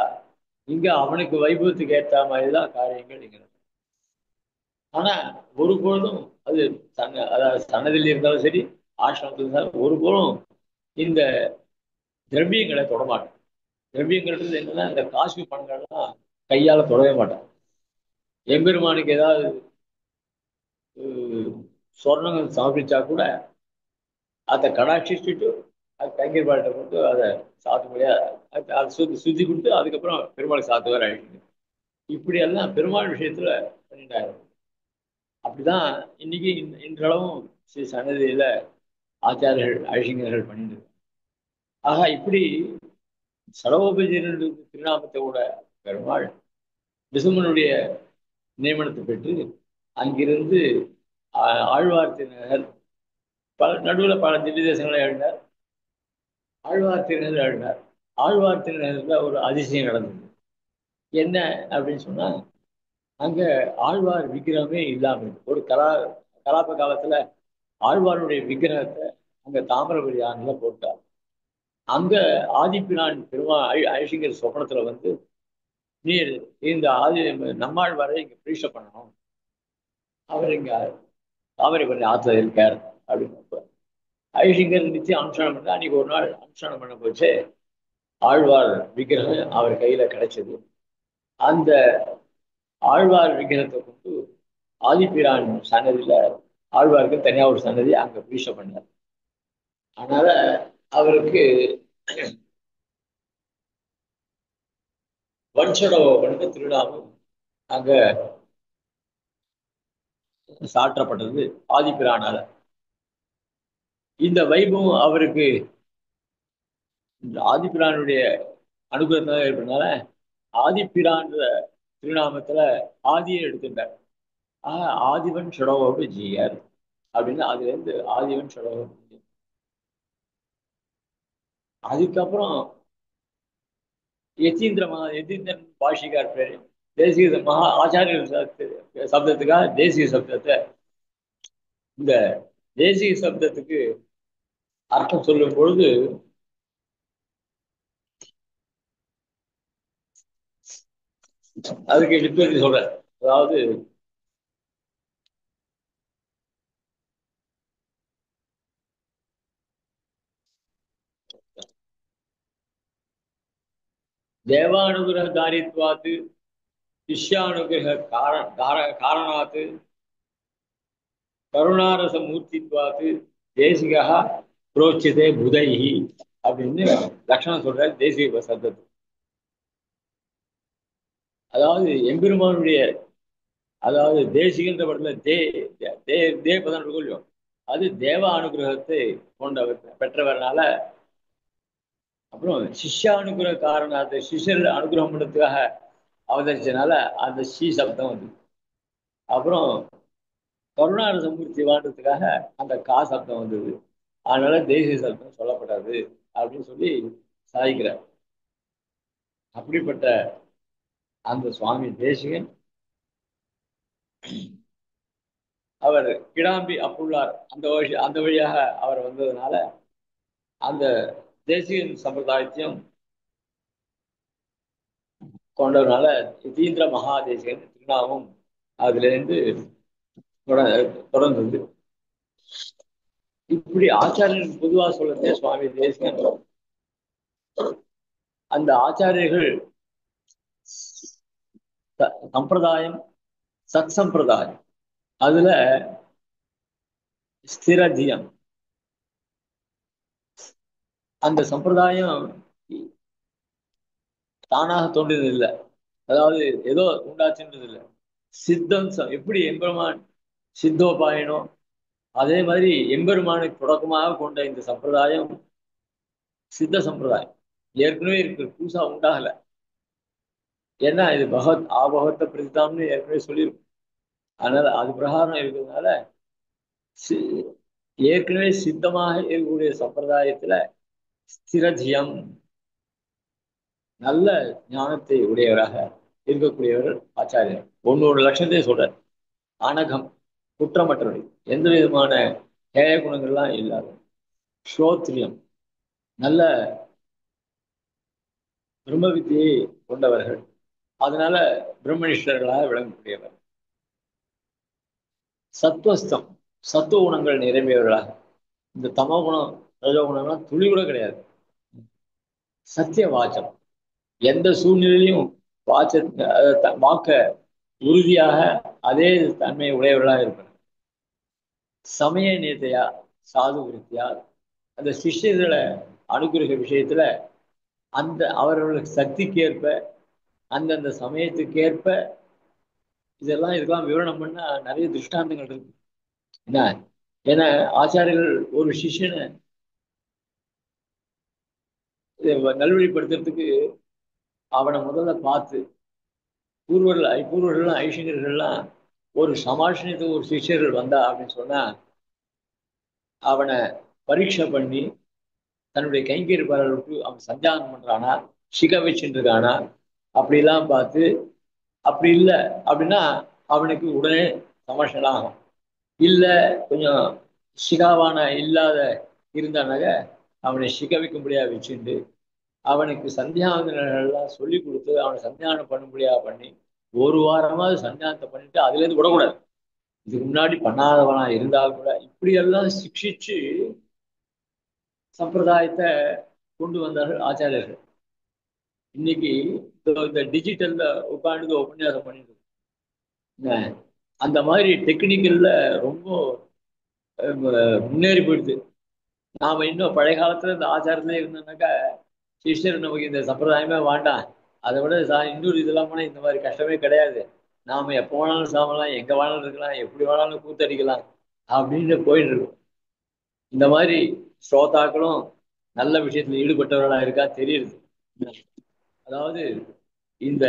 இங்க அவனுக்கு வைபவத்துக்கு ஏற்ற மாதிரிதான் காரியங்கள் இங்க. ஆனா ஒரு பொழுதும் அது அதாவது சன்னதியில் இருந்தாலும் சரி ஆசிரமத்தில் இருந்தாலும் ஒரு பொழுதும் இந்த திரவியங்களை தொடமாட்டான். திரவியங்கள் என்னன்னா இந்த காசு பணங்கள்லாம் கையால தொடவே மாட்டான். எம்பெருமானுக்கு ஏதாவது சொர்ணங்கள் சமர்ப்பிச்சா கூட அதை கடாட்சிச்சுட்டு அது கைங்கர்பாட்டை கொண்டு அதை சாத்துபடியா அதை சுத்தி கொடுத்து அதுக்கப்புறம் பெருமாளுக்கு சாத்துவார் ஆயிடுச்சு. இப்படியெல்லாம் பெருமாள் விஷயத்துல பண்ணிட்டாரு. அப்படிதான் இன்னைக்கு இன்றளவும் ஸ்ரீ சன்னதியில ஆச்சாரியர்கள் அழிங்கர்கள் பண்ணிட்டு. ஆக இப்படி சடகோபஜியனுடைய திருநாமத்தோட பெருமாள் விசுமனுடைய நியமனத்தை பெற்று அங்கிருந்து ஆழ்வார்த்தி நகர் நடுவில் பல திவ்ய தேசங்களை எழுதினார். ஆழ்வார் திருநகர் எழுதினார். ஆழ்வார் திருநகர்ல ஒரு அதிசயம் நடந்தது. என்ன அப்படின்னு சொன்னா, அங்க ஆழ்வார் விக்கிரகமே இல்லாமல் ஒரு கலாப காலத்துல ஆழ்வாருடைய விக்கிரகத்தை அங்க தாமிரபரணி ஆறுல போட்டார். அங்க ஆதிப்பிரான் ஐசிங்கர் சொப்பனத்துல வந்து, நீர் இந்த நம்மாழ்வாரை இங்க பிரீஷ பண்ணணும், அவர் இங்க தாமிரபரணி ஆத்துல இருக்கார் அப்படின்னு ஐசிங்கர் நிச்சயம் அனுஷ்டானம் பண்ண. அன்னைக்கு ஒரு நாள் அனுஷ்டானம் பண்ண போச்சு, ஆழ்வார் விக்கிரகம் அவர் கையில கிடைச்சது. அந்த ஆழ்வார் விக்கிரகத்தை கொண்டு ஆதிப்பிரான் சன்னதியில ஆழ்வாருக்கு தனியா ஒரு சன்னதி அங்க பிரீஷ பண்ணார். அதனால அவருக்கு வன்சடவ பண்ண திருநாமம் அங்க சாற்றப்பட்டது ஆதிப்பிரானால. இந்த வைபவம் அவருக்கு ஆதிப்பிரானுடைய அனுகிரகத்தாக இருப்பதுனால ஆதிப்பிரான்ற திருநாமத்துல ஆதியை எடுத்துட்டார். ஆதிவன் சுடவோடு ஜியர் அப்படின்னு அதுல இருந்து ஆதிவன் சுடவோடு. அதுக்கப்புறம் யதீந்திரன் பாஷிகார் பேரு தேசிக மகா ஆச்சாரிய சப்தத்துக்காக தேசிய சப்தத்தை, இந்த தேசிய சப்தத்துக்கு அர்த்தம் சொல்லும் பொழுது அதுக்கு விற்பத்தி சொல்ற, அதாவது தேவானுகிரக காரித்வாத்து சிஷ்யானுகிரக காரணாத்து கருணாரச மூர்த்தித்வாத்து தேசிகா புரோச்சிதே புதைஹி அப்படின்னு லட்சணம் சொல்ற தேசிக சப்தத்து. அதாவது எம்பெருமானுடைய, அதாவது தேசிகன்ற படத்துல தே பதம் இருக்கும், அது தேவ அனுகிரகத்தை கொண்டவர் பெற்றவர்னால. அப்புறம் சிஷ்யானுகிரக காரணத்தை சிஷ்யர் அனுகிரகம் பண்ணுறதுக்காக அவதரிச்சனால அந்த ஷீ சப்தம் வந்து. அப்புறம் கருணாரச மூர்த்தி வாழ்றதுக்காக அந்த கா சப்தம் வந்தது. அதனால தேசிய சப்தம் சொல்லப்படாது அப்படின்னு சொல்லி சாதிக்கிறார். அப்படிப்பட்ட அந்த சுவாமி தேசிகன் அவர் கிடாம்பி அப்புள்ளார் அந்த வழியாக அவர் வந்ததுனால அந்த தேசிகன் சம்பிரதாயத்தையும் கொண்டதுனால யதீந்திர மகாதேசிகன் திருநாமம் அதுல இருந்து தொடர்ந்தது. இப்படி ஆச்சாரியர்கள் பொதுவா சொல்லத்தே சுவாமி தேசிகன் அந்த ஆச்சாரியர்கள் சம்பிரதாயம் சத் சம்பிரதாயம் அதுல ஸ்திரதியம். அந்த சம்பிரதாயம் தானாக தோன்றியது இல்லை, அதாவது ஏதோ உண்டாச்சுன்றது இல்லை. சித்தம் எப்படி எம்பெருமான் சித்தோபாயனோ அதே மாதிரி எம்பெருமானை தொடக்கமாக கொண்ட இந்த சம்பிரதாயம் சித்த சம்பிரதாயம் ஏற்கனவே இருக்கு, புதுசா உண்டாகல. ஏன்னா இது ஆபகத்தை பிரதிதாம்னு ஏற்கனவே சொல்லியிருக்கும். அதனால அது பிரகாரம் இருக்கிறதுனால ஏற்கனவே சித்தமாக இருக்கக்கூடிய சம்பிரதாயத்துல ஸ்திரதியம் நல்ல ஞானத்தை உடையவராக இருக்கக்கூடியவர்கள் ஆச்சாரியர். ஒன்னொரு லட்சத்தையும் சொல்றார். அனகம் குற்றமற்றவை, எந்த விதமான ஹேய குணங்கள்லாம் இல்லாத ஸ்ரோத்ரியம் நல்ல பிரம்ம வித்தியை கொண்டவர்கள், அதனால பிரம்மனிஷ்டர்களாக விளங்கக்கூடியவர். சத்வஸ்தம் சத்துவ குணங்கள் நிரம்பியவர்களாக, இந்த தமோ குணம் ரஜோ குணம்லாம் துளி கூட கிடையாது. சத்திய வாச்சம் எந்த சூழ்நிலையிலும் வாக்க உறுதியாக அதே தன்மை உடையவர்களாக இருப்பார். சமய நேத்தையா சாது விருத்தியா அந்த சிஷ்யர்களை அனுகிரக விஷயத்துல அந்த அவர்களுக்கு சக்திக்கு ஏற்ப அந்தந்த சமயத்துக்கு ஏற்ப இதெல்லாம் விவரணம் பண்ணா நிறைய திருஷ்டாந்தங்கள் இருக்கு. என்ன ஏன்னா ஆச்சாரியர்கள் ஒரு சிஷ்யனை நல்வழிப்படுத்துறதுக்கு அவனை முதல்ல பார்த்து பூர்வர்கள்லாம் ஐஷங்கர்கள்லாம் ஒரு சமாஷனத்துக்கு ஒரு சிஷ்யர்கள் வந்தா அப்படின்னு சொன்னா அவனை பரீட்சை பண்ணி தன்னுடைய கைங்கரிப்பாளர்களுக்கு அவன் சஞ்சானம் பண்றானா, சிக வச்சுட்டு இருக்கானா, அப்படிலாம் பார்த்து, அப்படி இல்லை அப்படின்னா அவனுக்கு உடனே சமர்ஷனம் ஆகும். இல்லை கொஞ்சம் சிகாவான இல்லாத இருந்தானாக அவனை சிக வைக்கும்படியா வச்சுட்டு அவனுக்கு சந்தியாவந்தனங்கள்லாம் சொல்லி கொடுத்து அவனை சந்தியானம் பண்ணும்படியா பண்ணி ஒரு வாரமாவது சந்தியானத்தை பண்ணிட்டு அதுலேருந்து விடக்கூடாது. இதுக்கு முன்னாடி பண்ணாதவனா இருந்தால் கூட இப்படியெல்லாம் சிக்ஷிச்சு சம்பிரதாயத்தை கொண்டு வந்தார்கள் ஆச்சாரியர்கள். இன்னைக்கு இந்த டிஜிட்டல்ல உட்காந்து உபன்யாசம் பண்ணிட்டு அந்த மாதிரி டெக்னிக்கல்ல ரொம்ப முன்னேறி போயிடுது. நாம இன்னும் பழைய காலத்துல இந்த ஆச்சாரத்திலே இருந்தோம்னாக்கா சிஷ்யர் நமக்கு இந்த சம்பிரதாயமே வேண்டாம், அதை விட இன்னொரு இதெல்லாம் போனால் இந்த மாதிரி கஷ்டமே கிடையாது, நாம எப்போ வேணாலும் சாப்பிடலாம், எங்க வேணாலும் இருக்கலாம், எப்படி வேணாலும் கூத்தடிக்கலாம் அப்படின்னு போயிட்டு இருக்கும். இந்த மாதிரி ஸ்ரோதாக்களும் நல்ல விஷயத்துல ஈடுபட்டவர்களா இருக்கா தெரியுது. அதாவது இந்த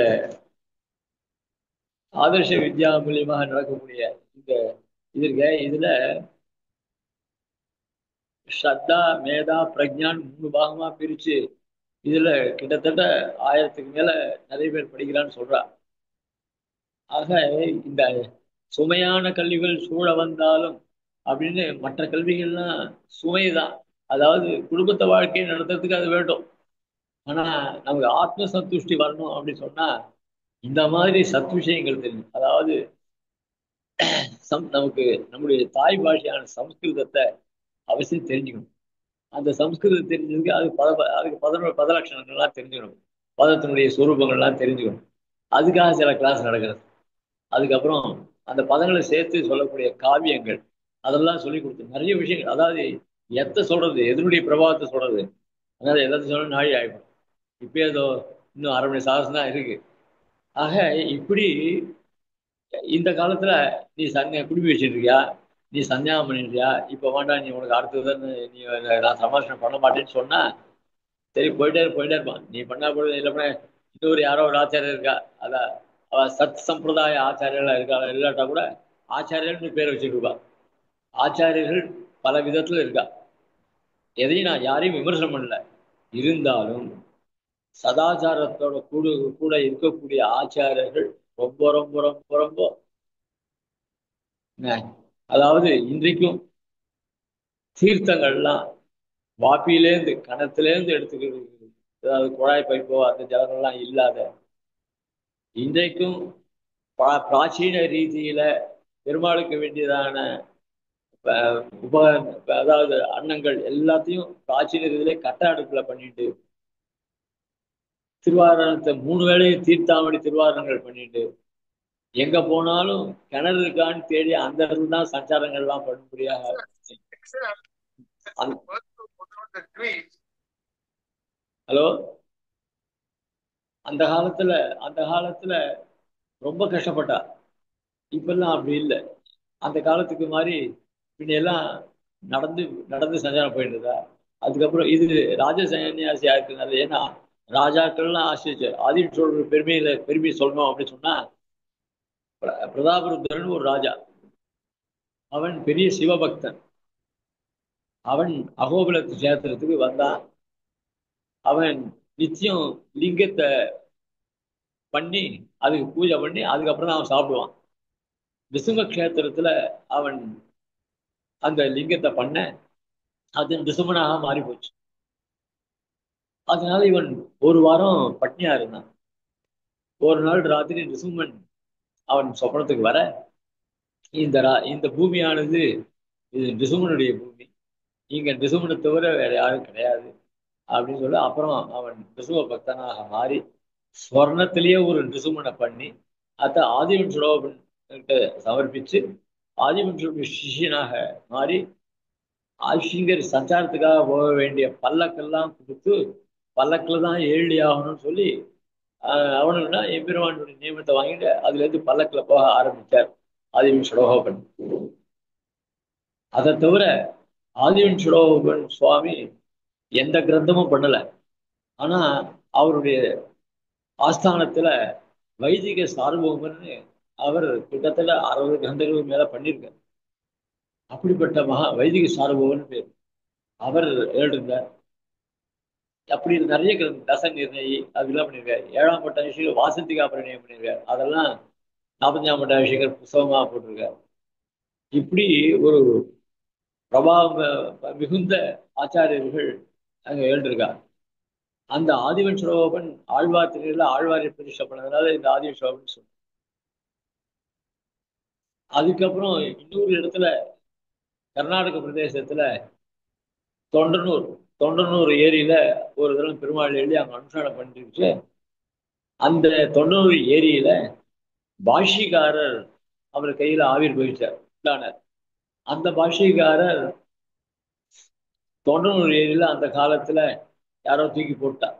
ஆதர்ஷ வித்யா மூலியமாக நடக்கக்கூடிய இந்த இதுல ஸ்ரத்தா மேதா பிரஜான் 3 பாகமா பிரிச்சு இதுல கிட்டத்தட்ட 1000க்கு மேல நிறைய பேர் படிக்கிறான்னு சொல்றா. ஆக இந்த சுமையான கல்விகள் சூழ வந்தாலும் அப்படின்னு மற்ற கல்விகள்லாம் சுமைதான். அதாவது குடும்பத்தை வாழ்க்கையை நடத்துறதுக்கு அது வேண்டும். ஆனா நமக்கு ஆத்ம சந்துஷ்டி வரணும் அப்படின்னு சொன்னா இந்த மாதிரி சத் விஷயங்கள் தெரியும். அதாவது நமக்கு நம்முடைய தாய் பாஷையான சம்ஸ்கிருதத்தை அவசியம் தெரிஞ்சுக்கணும். அந்த சம்ஸ்கிருதம் தெரிஞ்சதுக்கு அதுக்கு 11 பதலட்சணங்கள்லாம் தெரிஞ்சுக்கணும், பதத்தினுடைய சுரூபங்கள்லாம் தெரிஞ்சுக்கணும். அதுக்காக சில கிளாஸ் நடக்கிறது. அதுக்கப்புறம் அந்த பதங்களை சேர்த்து சொல்லக்கூடிய காவியங்கள் அதெல்லாம் சொல்லி கொடுத்து நிறைய விஷயங்கள். அதாவது எத்தை சொல்றது, எதனுடைய பிரபாவத்தை சொல்றது, அதனால எல்லாத்தையும் சொல்ல நாழி ஆயிடும். இப்போ ஏதோ இன்னும் 1/2 மணி சாகசம் தான் இருக்கு. ஆக இப்படி இந்த காலத்துல நீ குடிமை வச்சுட்டு இருக்கியா, நீ சந்தியாகம் பண்ணிட்டியா, இப்ப வேண்டாம் நீ உனக்கு அடுத்ததுன்னு நீ நான் சமாளிஷம் பண்ண மாட்டேன்னு சொன்னா சரி போயிட்டே இருப்பான். நீ பண்ணா பொழுது இல்லைன்னா இன்னொரு யாரோ ஒரு ஆச்சாரியர் இருக்கா, அதான் அவ சத் சம்பிரதாய ஆச்சாரியர்களா இருக்கா, இல்லாட்டா கூட ஆச்சாரியர்னு பேர் வச்சுட்டு இருப்பா. ஆச்சாரியர்கள் பல விதத்துல இருக்கா. எதையும் நான் யாரையும் விமர்சனம் பண்ணல. இருந்தாலும் சதாச்சாரத்தோட கூட இருக்கக்கூடிய ஆச்சாரியர்கள் ரொம்ப ரொம்ப ரொம்ப ரொம்ப அதாவது இன்றைக்கும் தீர்த்தங்கள்லாம் வாப்பியிலேருந்து கிணத்துலேருந்து எடுத்துக்கிறது, அதாவது குழாய் பைப்போ அந்த ஜலங்கள்லாம் இல்லாத இன்றைக்கும் பிராச்சீன ரீதியில பெருமாளுக்கு வேண்டியதான அதாவது அன்னங்கள் எல்லாத்தையும் பிராச்சீன ரீதியிலே கட்ட அடுப்புல பண்ணிட்டு திருவாரணத்தை 3 வேளையும் தீர்த்தாமடி திருவாரணங்கள் பண்ணிட்டு எங்க போனாலும் கிணறு இருக்கான்னு தேடி அந்த இடத்துல தான் சஞ்சாரங்கள்லாம் பண்ணும்படியாக. ஹலோ, அந்த காலத்துல ரொம்ப கஷ்டப்பட்டா. இப்பெல்லாம் அப்படி இல்லை. அந்த காலத்துக்கு மாதிரி பின்னெல்லாம் நடந்து நடந்து சஞ்சாரம் போயிட்டு இருக்கா. அதுக்கப்புறம் இது ராஜ சன்னியாசியா இருக்கிறதுனால, ஏன்னா ராஜாக்கள்லாம் ஆசிரிச்சார். ஆதித்த சோழர் பெருமையை சொல்லணும் அப்படின்னு சொன்னா பிரதாபருத்ரன் ஒரு ராஜா, அவன் பெரிய சிவபக்தன். அவன் அகோபுலத்து சேத்திரத்துக்கு வந்தான். அவன் நித்தியம் லிங்கத்தை பண்ணி அதுக்கு பூஜை பண்ணி அதுக்கப்புறம் தான் அவன் சாப்பிடுவான். விசும கஷேத்திரத்துல அவன் அந்த லிங்கத்தை பண்ண அது நிசுமனாக மாறி போச்சு. அதனால இவன் ஒரு வாரம் பட்னியா இருந்தான். ஒரு நாள் ராத்திரி நிசுமன் அவன் சொப்பனத்துக்கு வர, இந்த பூமியானது இது நிசுமனுடைய பூமி, இங்க நிசுமனை தவிர வேற யாரும் கிடையாது அப்படின்னு சொல்லி அப்புறம் அவன் நிசும பக்தனாக மாறி ஸ்வர்ணத்திலேயே ஒரு நிசுமனை பண்ணி அதை ஆதிவன் சுலோபன் சமர்ப்பிச்சு ஆதிவன் சிஷியனாக மாறி ஆசிங்கர் சஞ்சாரத்துக்காக போக வேண்டிய பல்லக்கெல்லாம் கொடுத்து பல்லக்கில் தான் ஏழி ஆகணும்னு சொல்லி அவனுக்குன்னா எம்பெருமானுடைய நியமத்தை வாங்கிட்டு அதுல இருந்து பல்லக்கில் போக ஆரம்பித்தார் ஆதிவன் சுலோகபன். அதை தவிர ஆதிவன் சுலோகபன் சுவாமி எந்த கிரந்தமும் பண்ணல. ஆனா அவருடைய ஆஸ்தானத்துல வைதிக சார்போமன்னு அவர் கிட்டத்தட்ட 60 கிரந்தங்களுக்கு மேல பண்ணியிருக்கார். அப்படிப்பட்ட வைதிக சார்பவன் பேர். அவர் எழுதியிருந்தார். அப்படி நிறைய தச நிர்ணயி அதெல்லாம் பண்ணியிருக்காரு. 7ஆம் பட்ட விஷயம் வாசந்திகா பிரணியம் பண்ணியிருக்காரு. அதெல்லாம் 45ஆம் பட்ட விஷயங்கள் புஸ்தகமா போட்டிருக்காரு. இப்படி ஒரு பிரபாவம் மிகுந்த ஆச்சாரியர்கள் அங்க எழுதியிருக்கார். அந்த ஆதிவன் சோபன் ஆழ்வார் திருவிழா ஆழ்வாரை பிரதிஷ்டை பண்ணதுனால இந்த ஆதிவன் சோபன் சொல்றோம். அதுக்கப்புறம் இன்னொரு இடத்துல கர்நாடக பிரதேசத்துல தொண்டனூர் தொண்டனூர் ஏரியில ஒரு தடவை பெருமாள் எழுதி அங்க அனுஷ்டானம் பண்ணிருச்சு. அந்த தொண்டனூர் ஏரியில பாஷிகாரர் அவர் கையில ஆவிர் போயிட்டார். அந்த பாஷிகாரர் தொண்டனூர் ஏரியில அந்த காலத்துல யாரோ தூக்கி போட்டார்.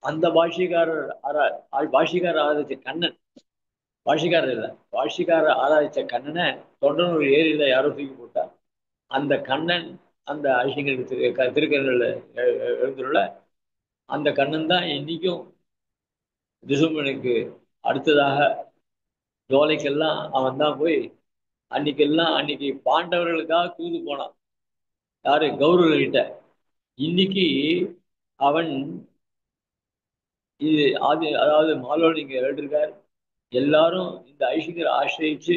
அந்த பாஷிகாரர் ஆராய்ச்சி கண்ணன், பாஷிகாரர் இல்ல, பாஷிகாரர் ஆராய்ச்ச கண்ணனை தொண்டனூர் ஏரியில யாரோ தூக்கி போட்டார். அந்த கண்ணன் அந்த ஐசிங்கர் திருக்கண்கள் எழுந்துள்ள அந்த கண்ணன் தான் இன்னைக்கும் திசுமனுக்கு அடுத்ததாக ஜோலைக்கெல்லாம் அவன் தான் போய் அன்னைக்கு பாண்டவர்களுக்காக தூது போனான். யாரு? கௌரவர்கிட்ட. இன்னைக்கு அவன் இது அதாவது மாலோனிங்க எழுதியிருக்கார். எல்லாரும் இந்த ஐசிங்கர் ஆசிரியிச்சு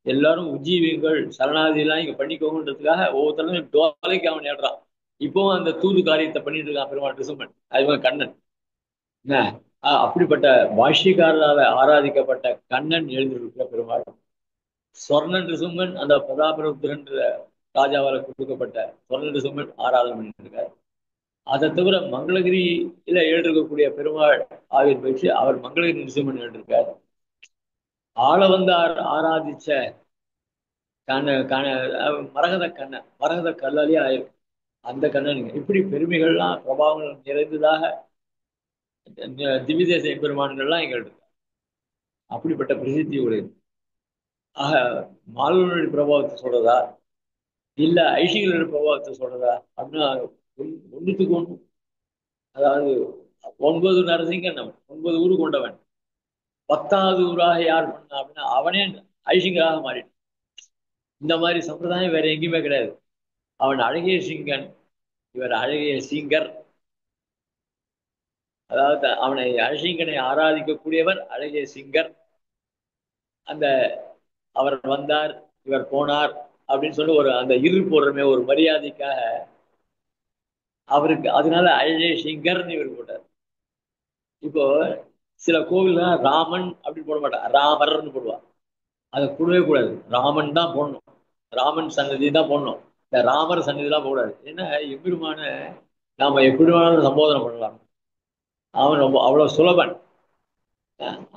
எல்லாரும் உஜ்ஜீவியங்கள் சரணாதிலாம் இங்க பண்ணிக்கோங்கன்றதுக்காக ஒவ்வொருத்தரும் டோலைக்கு அவன் ஏடுறான். இப்பவும் அந்த தூது காரியத்தை பண்ணிட்டு இருக்கான் பெருமாள் திசுமன், அதுவன் கண்ணன். என்ன அப்படிப்பட்ட பாஷ்யக்காரரால் ஆராதிக்கப்பட்ட கண்ணன் எழுந்திருக்கிற பெருமாள். சொர்ணன் ரிசுமன் அந்த பிரதாபருத்ரன்ற ராஜாவால் கொடுக்கப்பட்ட சொர்ணன் ரிசுமன் ஆராதனை பண்ணிட்டு இருக்காரு. அதை தவிர மங்களகிரியில எழுதிருக்கக்கூடிய பெருமாள் ஆவிர் பயிற்சி அவர் மங்களகிரி ரிசுமன் எழுதியிருக்கார். ஆள வந்து ஆராதிச்ச மரகத கண்ணன், மரகத கல்லாலே ஆயிருக்கு அந்த கண்ணனுங்க. இப்படி பெருமைகள்லாம் பிரபாவங்கள் நிறைந்ததாக திவ்ய தேச பெருமான்கள்லாம் இங்க இருக்கு. அப்படிப்பட்ட பிரசித்தி உடையது. ஆக மாலவனுடைய பிரபாவத்தை சொல்றதா இல்ல ஐஷிகளுடைய பிரபாவத்தை சொல்றதா அப்படின்னா ஒன்றுத்துக்கு ஒன்று. அதாவது 9 நரசிங்கன் அவன், 9 ஊரு கொண்டவன். 10வது ஊராக யார் பண்ணா அப்படின்னா அவனே ஐஷிங்கராக மாறிட்டான். இந்த மாதிரி சம்பிரதாயம் வேற எங்கேயுமே கிடையாது. அவன் அழகிய சிங்கன், இவர் அழகிய சிங்கர். அதாவது அவனை அழகிங்கனை ஆராதிக்கக்கூடியவர் அழகிய சிங்கர். அந்த அவர் வந்தார் இவர் போனார் அப்படின்னு சொல்லி ஒரு அந்த இரு போடுறமே ஒரு மரியாதைக்காக அவருக்கு, அதனால அழகிய சிங்கர்னு இவர் போட்டார். இப்போ சில கோவில்ல ராமன் அப்படின்னு போட மாட்டான், ராமர்னு போடுவான். அதை போடவே கூடாது, ராமன் தான் போடணும், ராமன் சன்னதி தான் போடணும். இந்த ராமர் சன்னதிலாம் போடாது. ஏன்னா எம்பெருமான நாம எப்படி வேணாலும் சம்போதனை பண்ணலாம். அவன் ரொம்ப அவ்வளவு சுலபன்.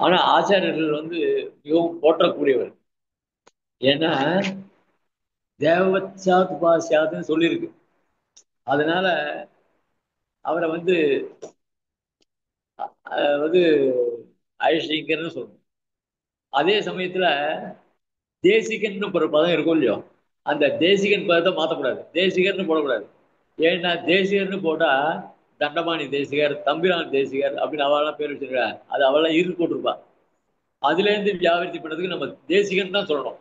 ஆனா ஆச்சாரியர்கள் வந்து மிகவும் போற்றக்கூடியவர். ஏன்னா தேவவத்சாத் உபாசியாதுன்னு சொல்லியிருக்கு. அதனால அவரை வந்து ஐஷிங்கர்னு சொல்லணும். அதே சமயத்துல தேசிகன் ஒரு பதம் இருக்கும் இல்லையோ, அந்த தேசிகன் பதத்தை மாற்றக்கூடாது, தேசிகர்னு போடக்கூடாது. ஏன்னா தேசிகர்னு போட்டா தண்டபாணி தேசிகர், தம்பிரான் தேசிகர் அப்படின்னு அவெல்லாம் பேர் வச்சிருக்கா. அது அவெல்லாம் இரு போட்டிருப்பா. அதுல இருந்து வியாபாரத்தி பண்ணதுக்கு நம்ம தேசிகன் தான் சொல்லணும்.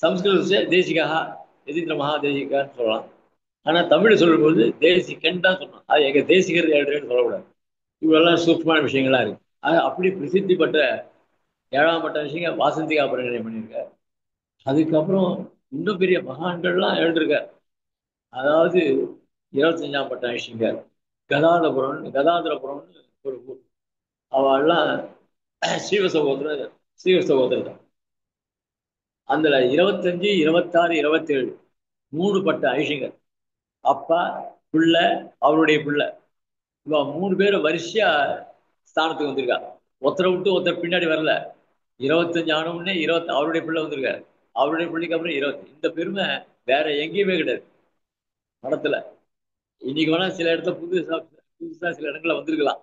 சம்ஸ்கிருத தேசிகா எதிர்த்த மகா தேசிகான்னு சொல்லலாம். ஆனா தமிழ் சொல்லும்போது தேசிகன் தான் சொல்லணும். அது எங்க தேசிகர் எழுதுறேன்னு சொல்லக்கூடாது. இவ்வளவு சூக்ஷ்மமான விஷயங்களா இருக்கு. அப்படி பிரசித்தி பெற்ற 7ஆம் பட்ட விஷயங்கள் வாசந்திகா பிரகடனம் பண்ணியிருக்கார். அதுக்கப்புறம் இன்னும் பெரிய மகான்கள்லாம் எழுதிருக்கார். அதாவது 25ஆம் பட்ட விஷயங்கள் கதாதரபுரம்னு ஒரு ஊர். அவெல்லாம் ஸ்ரீவசகோதரர் தான். அதுல 25, 26, 27 3 பட்ட ஐஷிங்கர். அப்பா, பிள்ளை, அவருடைய பிள்ளை, இவ 3 பேரும் வரிசையா ஸ்தானத்துக்கு வந்திருக்கா. ஒருத்தரை விட்டு ஒருத்தர் பின்னாடி வரல. 25 ஆனவுடனே அவருடைய பிள்ளை வந்திருக்காரு. அவருடைய பிள்ளைக்கு அப்புறம் 20. இந்த பெருமை வேற எங்கேயுமே கிடையாது படத்துல. இன்னைக்கு வேணா சில இடத்துல புதுசா சில இடங்கள்ல வந்திருக்கலாம்.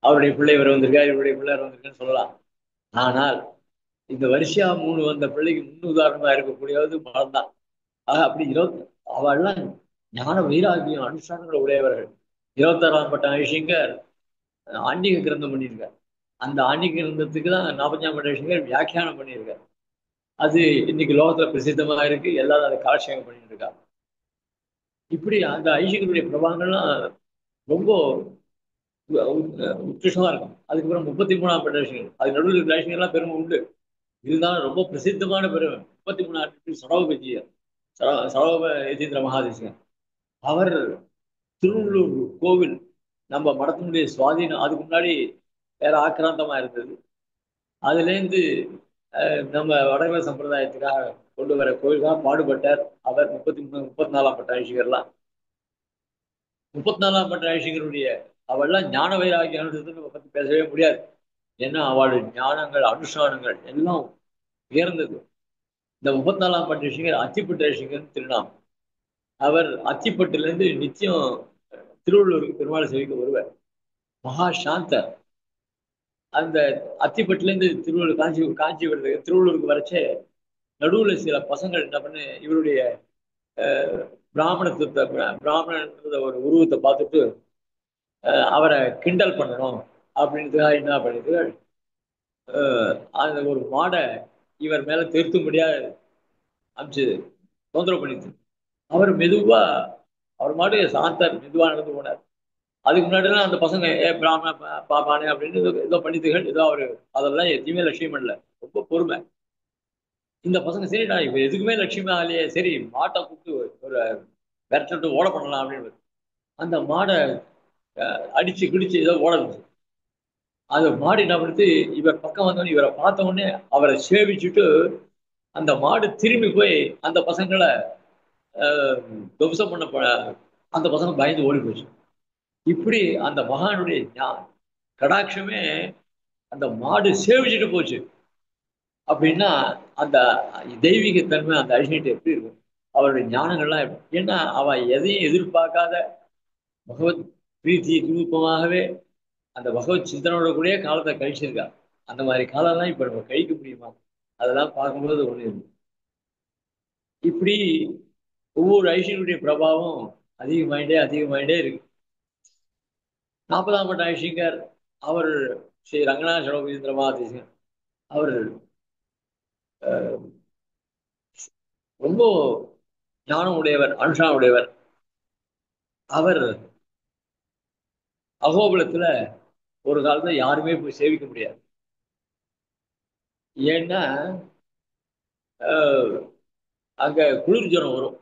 அவருடைய பிள்ளை இவர் வந்திருக்காரு, இவருடைய பிள்ளை வந்திருக்குன்னு சொல்லலாம். ஆனால் இந்த வரிசையா 3 வந்த பிள்ளைக்கு முன் உதாரணமா இருக்கக்கூடியது மனம்தான். ஆக அப்படி அவெல்லாம் ஞான வைராகியம் அனுஷ்டானங்களை உடையவர்கள். 26ஆம் பட்ட ஐஷிங்கர் ஆன்மீக கிரந்தம் பண்ணியிருக்கார். அந்த ஆன்மீக கிரந்தத்துக்கு தான் 45ஆம் பட்ட ஐஷிங்கர் வியாக்கியானம் பண்ணியிருக்கார். அது இன்னைக்கு லோகத்துல பிரசித்தமா இருக்கு, எல்லாரும் அதை காலட்சேபம் பண்ணிட்டு இருக்காங்க. இப்படி அந்த ஐஷிகளுடைய பிரபாகங்கள்லாம் ரொம்ப உத்கிருஷ்டமா இருக்கும். அதுக்கப்புறம் 33ஆம் பட்ட விஷயங்கள், அது நடுவில் இருக்கிற விஷயங்கள்லாம் பெருமை உண்டு. இதுதான் ரொம்ப பிரசித்தமான பெருமை. 33 சடோபஜியர், சடோப யதீந்திர மகாதேசிகன். அவர் திருவள்ளூர் கோவில் நம்ம மடத்தினுடைய சுவாதீனம், அதுக்கு முன்னாடி வேற ஆக்கிராந்தமா இருந்தது. அதுலேருந்து நம்ம வடகர சம்பிரதாயத்துக்காக கொண்டு வர கோயிலுக்காக பாடுபட்டார் அவர். 34ஆம் பட்ட ஐஷிகர்லாம், 34ஆம் பட்ட ஐஷிகருடைய அவள்லாம் ஞான வைராகிய அனுபவத்தை நம்ம பத்தி பேசவே முடியாது. ஏன்னா அவளுடைய ஞானங்கள் அனுஷ்டானங்கள் எல்லாம் உயர்ந்தது. இந்த 34ஆம் பட்ட ஐஷிகர் அத்திப்பட்ட ஐஷிகர்னு திருநாம். அவர் அத்திப்பட்டிலேருந்து நித்தியம் திருவள்ளூருக்கு பெருமாள் சேவைக்கு வருவார். மகா சாந்தர். அந்த அத்திப்பட்டிலேருந்து திருவள்ளூர் காஞ்சி வருது திருவள்ளூருக்கு வரைச்சே நடுவுல சில பசங்கள் என்ன பண்ணு இவருடைய பிராமணத்துவத்தை பிராமணன்ற ஒரு உருவத்தை பார்த்துட்டு அவரை கிண்டல் பண்ணணும் அப்படின்றதுக்காக என்ன பண்ணிட்டு அந்த ஒரு மாடை இவர் மேல திருத்த முடியாது அமிச்சு தொந்தரவு பண்ணிட்டு அவர் மெதுவா அவர் மாடு சாந்தார் மெதுவா நடந்து போனார். அதுக்கு முன்னாடிலாம் அந்த பசங்க பிராமண பாப்பானே அப்படின்னு ஏதோ பண்ணித்துகள் ஏதோ அவரு அதெல்லாம் எதுவுமே லட்சியம் பண்ணல, ரொம்ப பொறுமை. இந்த பசங்க சரிடா இப்ப எதுக்குமே லட்சியமே ஆகலையே, சரி மாட்டை கூப்பிட்டு ஒரு விரட்டு ஓட பண்ணலாம் அப்படின்னு அந்த மாடை அடிச்சு கிடிச்சு ஏதோ ஓட இருந்துச்சு. அது மாடு என்ன பண்ணுது, இவர் பக்கம் வந்தோடனே இவரை பார்த்த உடனே அவரை சேவிச்சுட்டு அந்த மாடு திரும்பி போய் அந்த பசங்களை துவம்சம் பண்ண அந்த பசங்க பயந்து ஓடி போச்சு. இப்படி அந்த மகானுடைய கடாட்சமே அந்த மாடு சேவிச்சுட்டு போச்சு. அப்படின்னா அந்த தெய்வீகத்தன்மை அந்த அழிஞ்சிட்டு எப்படி இருக்கும், அவருடைய ஞானங்கள்லாம் இருக்கும். ஏன்னா அவ எதையும் எதிர்பார்க்காத பகவத் பிரீத்தி ரூபமாகவே அந்த பகவத் சிந்தனோட கூட காலத்தை கழிச்சிருக்கா. அந்த மாதிரி காலம்லாம் இப்ப நம்ம கழிக்க முடியுமா? அதெல்லாம் பார்க்கும்போது ஒண்ணு இருக்கு. இப்படி ஒவ்வொரு ஐஷியனுடைய பிரபாவம் அதிகமாயிட்டே இருக்கு. 40ஆம் பட்ட ஐஷிங்கர் அவர் ஸ்ரீ ரங்கநாத சடோபீந்திரமா தேசிகன். அவர் ரொம்ப ஞானம் உடையவர், அனுஷ்டானம் உடையவர். அவர் அகோபுலத்துல ஒரு காலத்துல யாருமே போய் சேவிக்க முடியாது. ஏன்னா அங்க குளிர் ஜுரம் வரும்,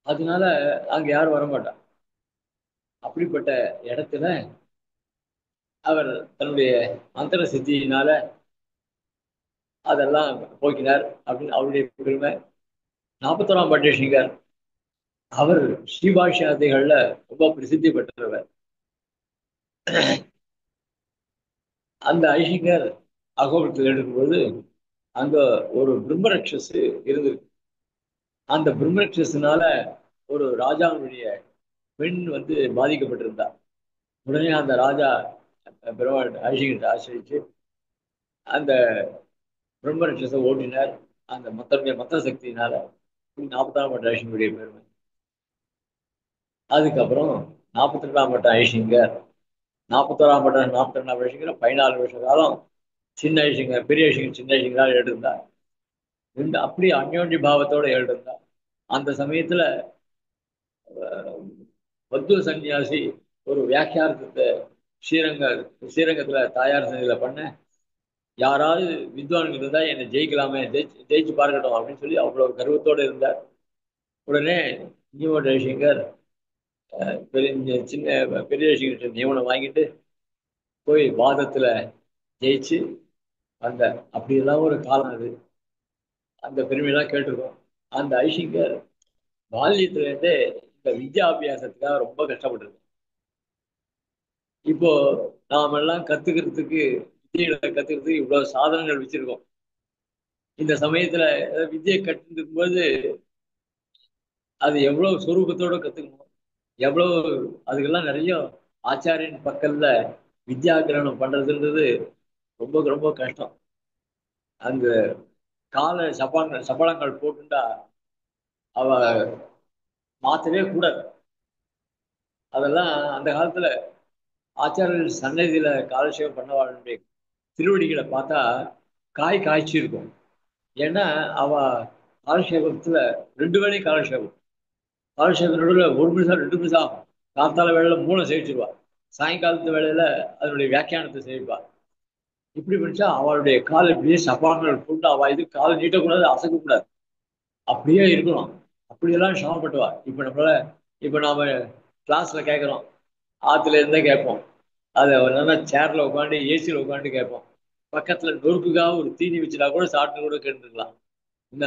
அதனால அங்க யாரும் வரமாட்டார். அப்படிப்பட்ட இடத்துல அவர் தன்னுடைய மந்திர சித்தியினால அதெல்லாம் போக்கினார் அப்படின்னு அவருடைய பெருமை. 41ஆம் பட்டேஷிங்கர் அவர் ஸ்ரீபாஷ்யாதிகள்ல ரொம்ப பிரசித்தி பெற்றவர். அந்த ஐஷிங்கர் அகோபுரத்தில் எடுக்கும்போது அங்க ஒரு பிரம்மரக்ஷஸ் இருந்தது. அந்த பிரம்மரக்ஷஸ்னால ஒரு ராஜாவுடைய பெண் பாதிக்கப்பட்டிருந்தார். உடனே அந்த ராஜா பெருமாள் ஐஷிங்கத்தை ஆசிரிச்சு அந்த பிரம்மரட்சத்தை ஓட்டினார். அந்த மத்த சக்தியினால 40ஆம் பட்ட ஐஷிங்கருடைய பெருமை. அதுக்கப்புறம் 42ஆம் பட்ட ஐஷிங்கர் 41ஆம் பட்ட 42ஆம் ஐஷிங்கர் 14 வருஷ காலம் சின்ன ஐஷிங்கர் பெரிய ஐஷிங்கர் சின்ன ஐஷிங்கரால் எழுதிருந்தார். அப்படி அந்யோன்ய பாவத்தோட எழுதிருந்தார். அந்த சமயத்துல பத்வ சன்னியாசி ஒரு வியாக்கியார்த்தத்தை ஸ்ரீரங்கத்துல தாயார் சந்நிதியில பண்ண, யாராவது வித்வான்கள் இருந்தா என்னை ஜெயிக்கலாமே, ஜெயிச்சு பார்க்கட்டும் அப்படின்னு சொல்லி அவ்வளவு கர்வத்தோடு இருந்தார். உடனே நியூம ஜெய்சங்கர் பெரிய ஜெய்சங்கர் நியமனம் வாங்கிட்டு போய் வாதத்துல ஜெயிச்சு வந்த அப்படியெல்லாம் ஒரு காலம் அது. அந்த பெருமையெல்லாம் கேட்டிருக்கோம். அந்த ஐஷிங்கர் பால்யத்துல இருந்தே இந்த வித்யாபியாசத்துக்காக ரொம்ப கஷ்டப்பட்டிருக்கு. இப்போ நாம எல்லாம் கத்துக்கிறதுக்கு வித்தியைகளை கத்துக்கிறதுக்கு இவ்வளவு சாதனங்கள் வச்சிருக்கோம். இந்த சமயத்துல வித்தியை கற்றுக்கும் போது அது எவ்வளவு சொரூபத்தோட கத்துக்கணும், எவ்வளவு அதுக்கெல்லாம் நிறைய ஆச்சாரியன் பக்கத்துல வித்யாகிரகணம் பண்றதுன்றது ரொம்ப ரொம்ப கஷ்டம். அந்த கால சப்பளங்கள் போட்டுண்டா அவ மாத்தவே கூடாது. அதெல்லாம் அந்த காலத்துல ஆச்சாரியர்கள் சன்னதியில காலட்சேபம் பண்ணவாளுடைய திருவடிகளை பார்த்தா காய்ச்சி இருக்கும். ஏன்னா அவ காலக்ஷேபத்துல 2 வேளையும் காலக்ஷேபம். காலக்ஷேபம் நடுவில் 1 நிமிஷம் 2 நிமிஷம் ஆகும். காத்தால வேளையில மூளை சேவிச்சிருவா, சாயங்காலத்து வேளையில அதனுடைய வியாக்கியானத்தை சேவிப்பா. இப்படி படிச்சா அவளுடைய கால் இப்படியே சப்பாங்கள் கொண்டு அவ இது காலை நீட்டக்கூடாது, அசைக்கக்கூடாது, அப்படியே இருக்கணும். அப்படியெல்லாம் சிரமப்பட்டுவா. இப்ப நாம கிளாஸ்ல கேட்கிறோம், ஆத்துல இருந்தே கேட்போம். அதை நல்லா சேர்ல உட்காந்து ஏசியில உட்காந்து கேட்போம். பக்கத்துல நொறுக்குக்காக ஒரு தீனி வச்சுட்டா கூட சாப்பிட்டு கூட கேட்டுருக்கலாம் என்ன.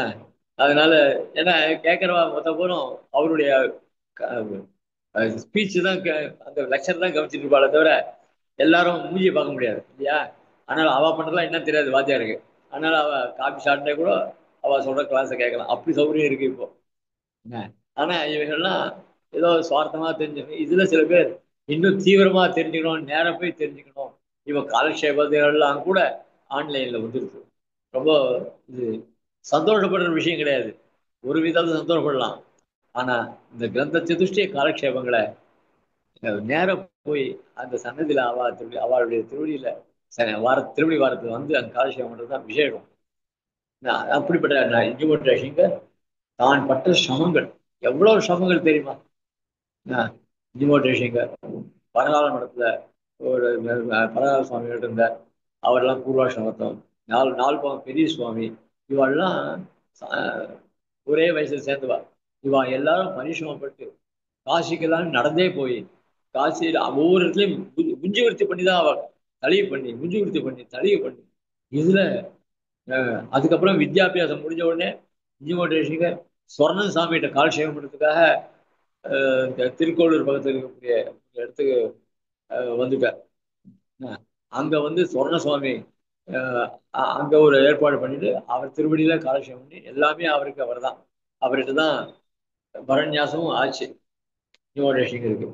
அதனால ஏன்னா கேட்கறவா மொத்த போறோம் அவருடைய ஸ்பீச் தான் அந்த லெக்சர் தான் கவனிச்சிட்டு இருப்பாளே தவிர எல்லாரும் மூஞ்சியை பார்க்க முடியாது இல்லையா. அதனால அவ பண்றதுலாம் என்ன தெரியாது வாத்தியாருக்கு. அதனால அவ காபி சாப்பிட்டே கூட அவ சொல்ற கிளாஸை கேட்கலாம். அப்படி சௌகரியம் இருக்கு இப்போ என்ன. ஆனா இவைகள்லாம் ஏதோ சுவார்த்தமா தெரிஞ்சுக்கணும். இதுல சில பேர் இன்னும் தீவிரமா தெரிஞ்சுக்கணும், நேரம் போய் தெரிஞ்சுக்கணும். இவ காலக்ஷேபங்கள்லாம் கூட ஆன்லைன்ல வந்துருக்கு. ரொம்ப இது சந்தோஷப்படுற விஷயம் கிடையாது. ஒரு விதத்துல சந்தோஷப்படலாம். ஆனா இந்த கிரந்த சதுஷ்டய காலக்ஷேபங்களை நேரம் போய் அந்த சன்னதியில அவளுடைய திருவடியில திருவடி வாரத்துல வந்து அந்த காலக்ஷேபம் பண்றதுதான் விசேஷம். அப்படிப்பட்ட இஞ்சுமோட்டேஷிங்கர் தான் பட்ட சிரமங்கள், எவ்வளவு சிரமங்கள் தெரியுமா. இஞ்சுமோட்டேஷிங்கர் பரகால மடத்துல ஒரு பரகால சுவாமிகள் இருந்தார். அவரெல்லாம் பூர்வாசிரமத்தம், நாலு பெரிய சுவாமி, இவெல்லாம் ஒரே வயசுல சேர்ந்துவா. இவா எல்லாரும் பரிசிரமப்பட்டு காசிக்கெல்லாம் நடந்தே போய் காசியில் ஒவ்வொரு இடத்துலையும் குஞ்சு விருத்தி பண்ணி தான் அவ தளியை பண்ணி குஞ்சு விருத்தி பண்ணி தளியை பண்ணி இதுல அதுக்கப்புறம் வித்யாபியாசம் முடிஞ்ச உடனே இஞ்சிமோட்டேஷிங்கர் சொர்ணன் சாமிகிட்ட காலக்ஷேபம் பண்ணுறதுக்காக இந்த திருக்கோளூர் பக்கத்தில் இருக்கக்கூடிய இடத்துக்கு வந்துட்டார். அங்க வந்து சொர்ண சுவாமி அங்க ஒரு ஏற்பாடு பண்ணிட்டு அவர் திருவடியில காலக்ஷேபம் பண்ணி எல்லாமே அவருக்கு அவர் தான். அவர்கிட்ட தான் பரநியாசமும் ஆச்சு இருக்கு.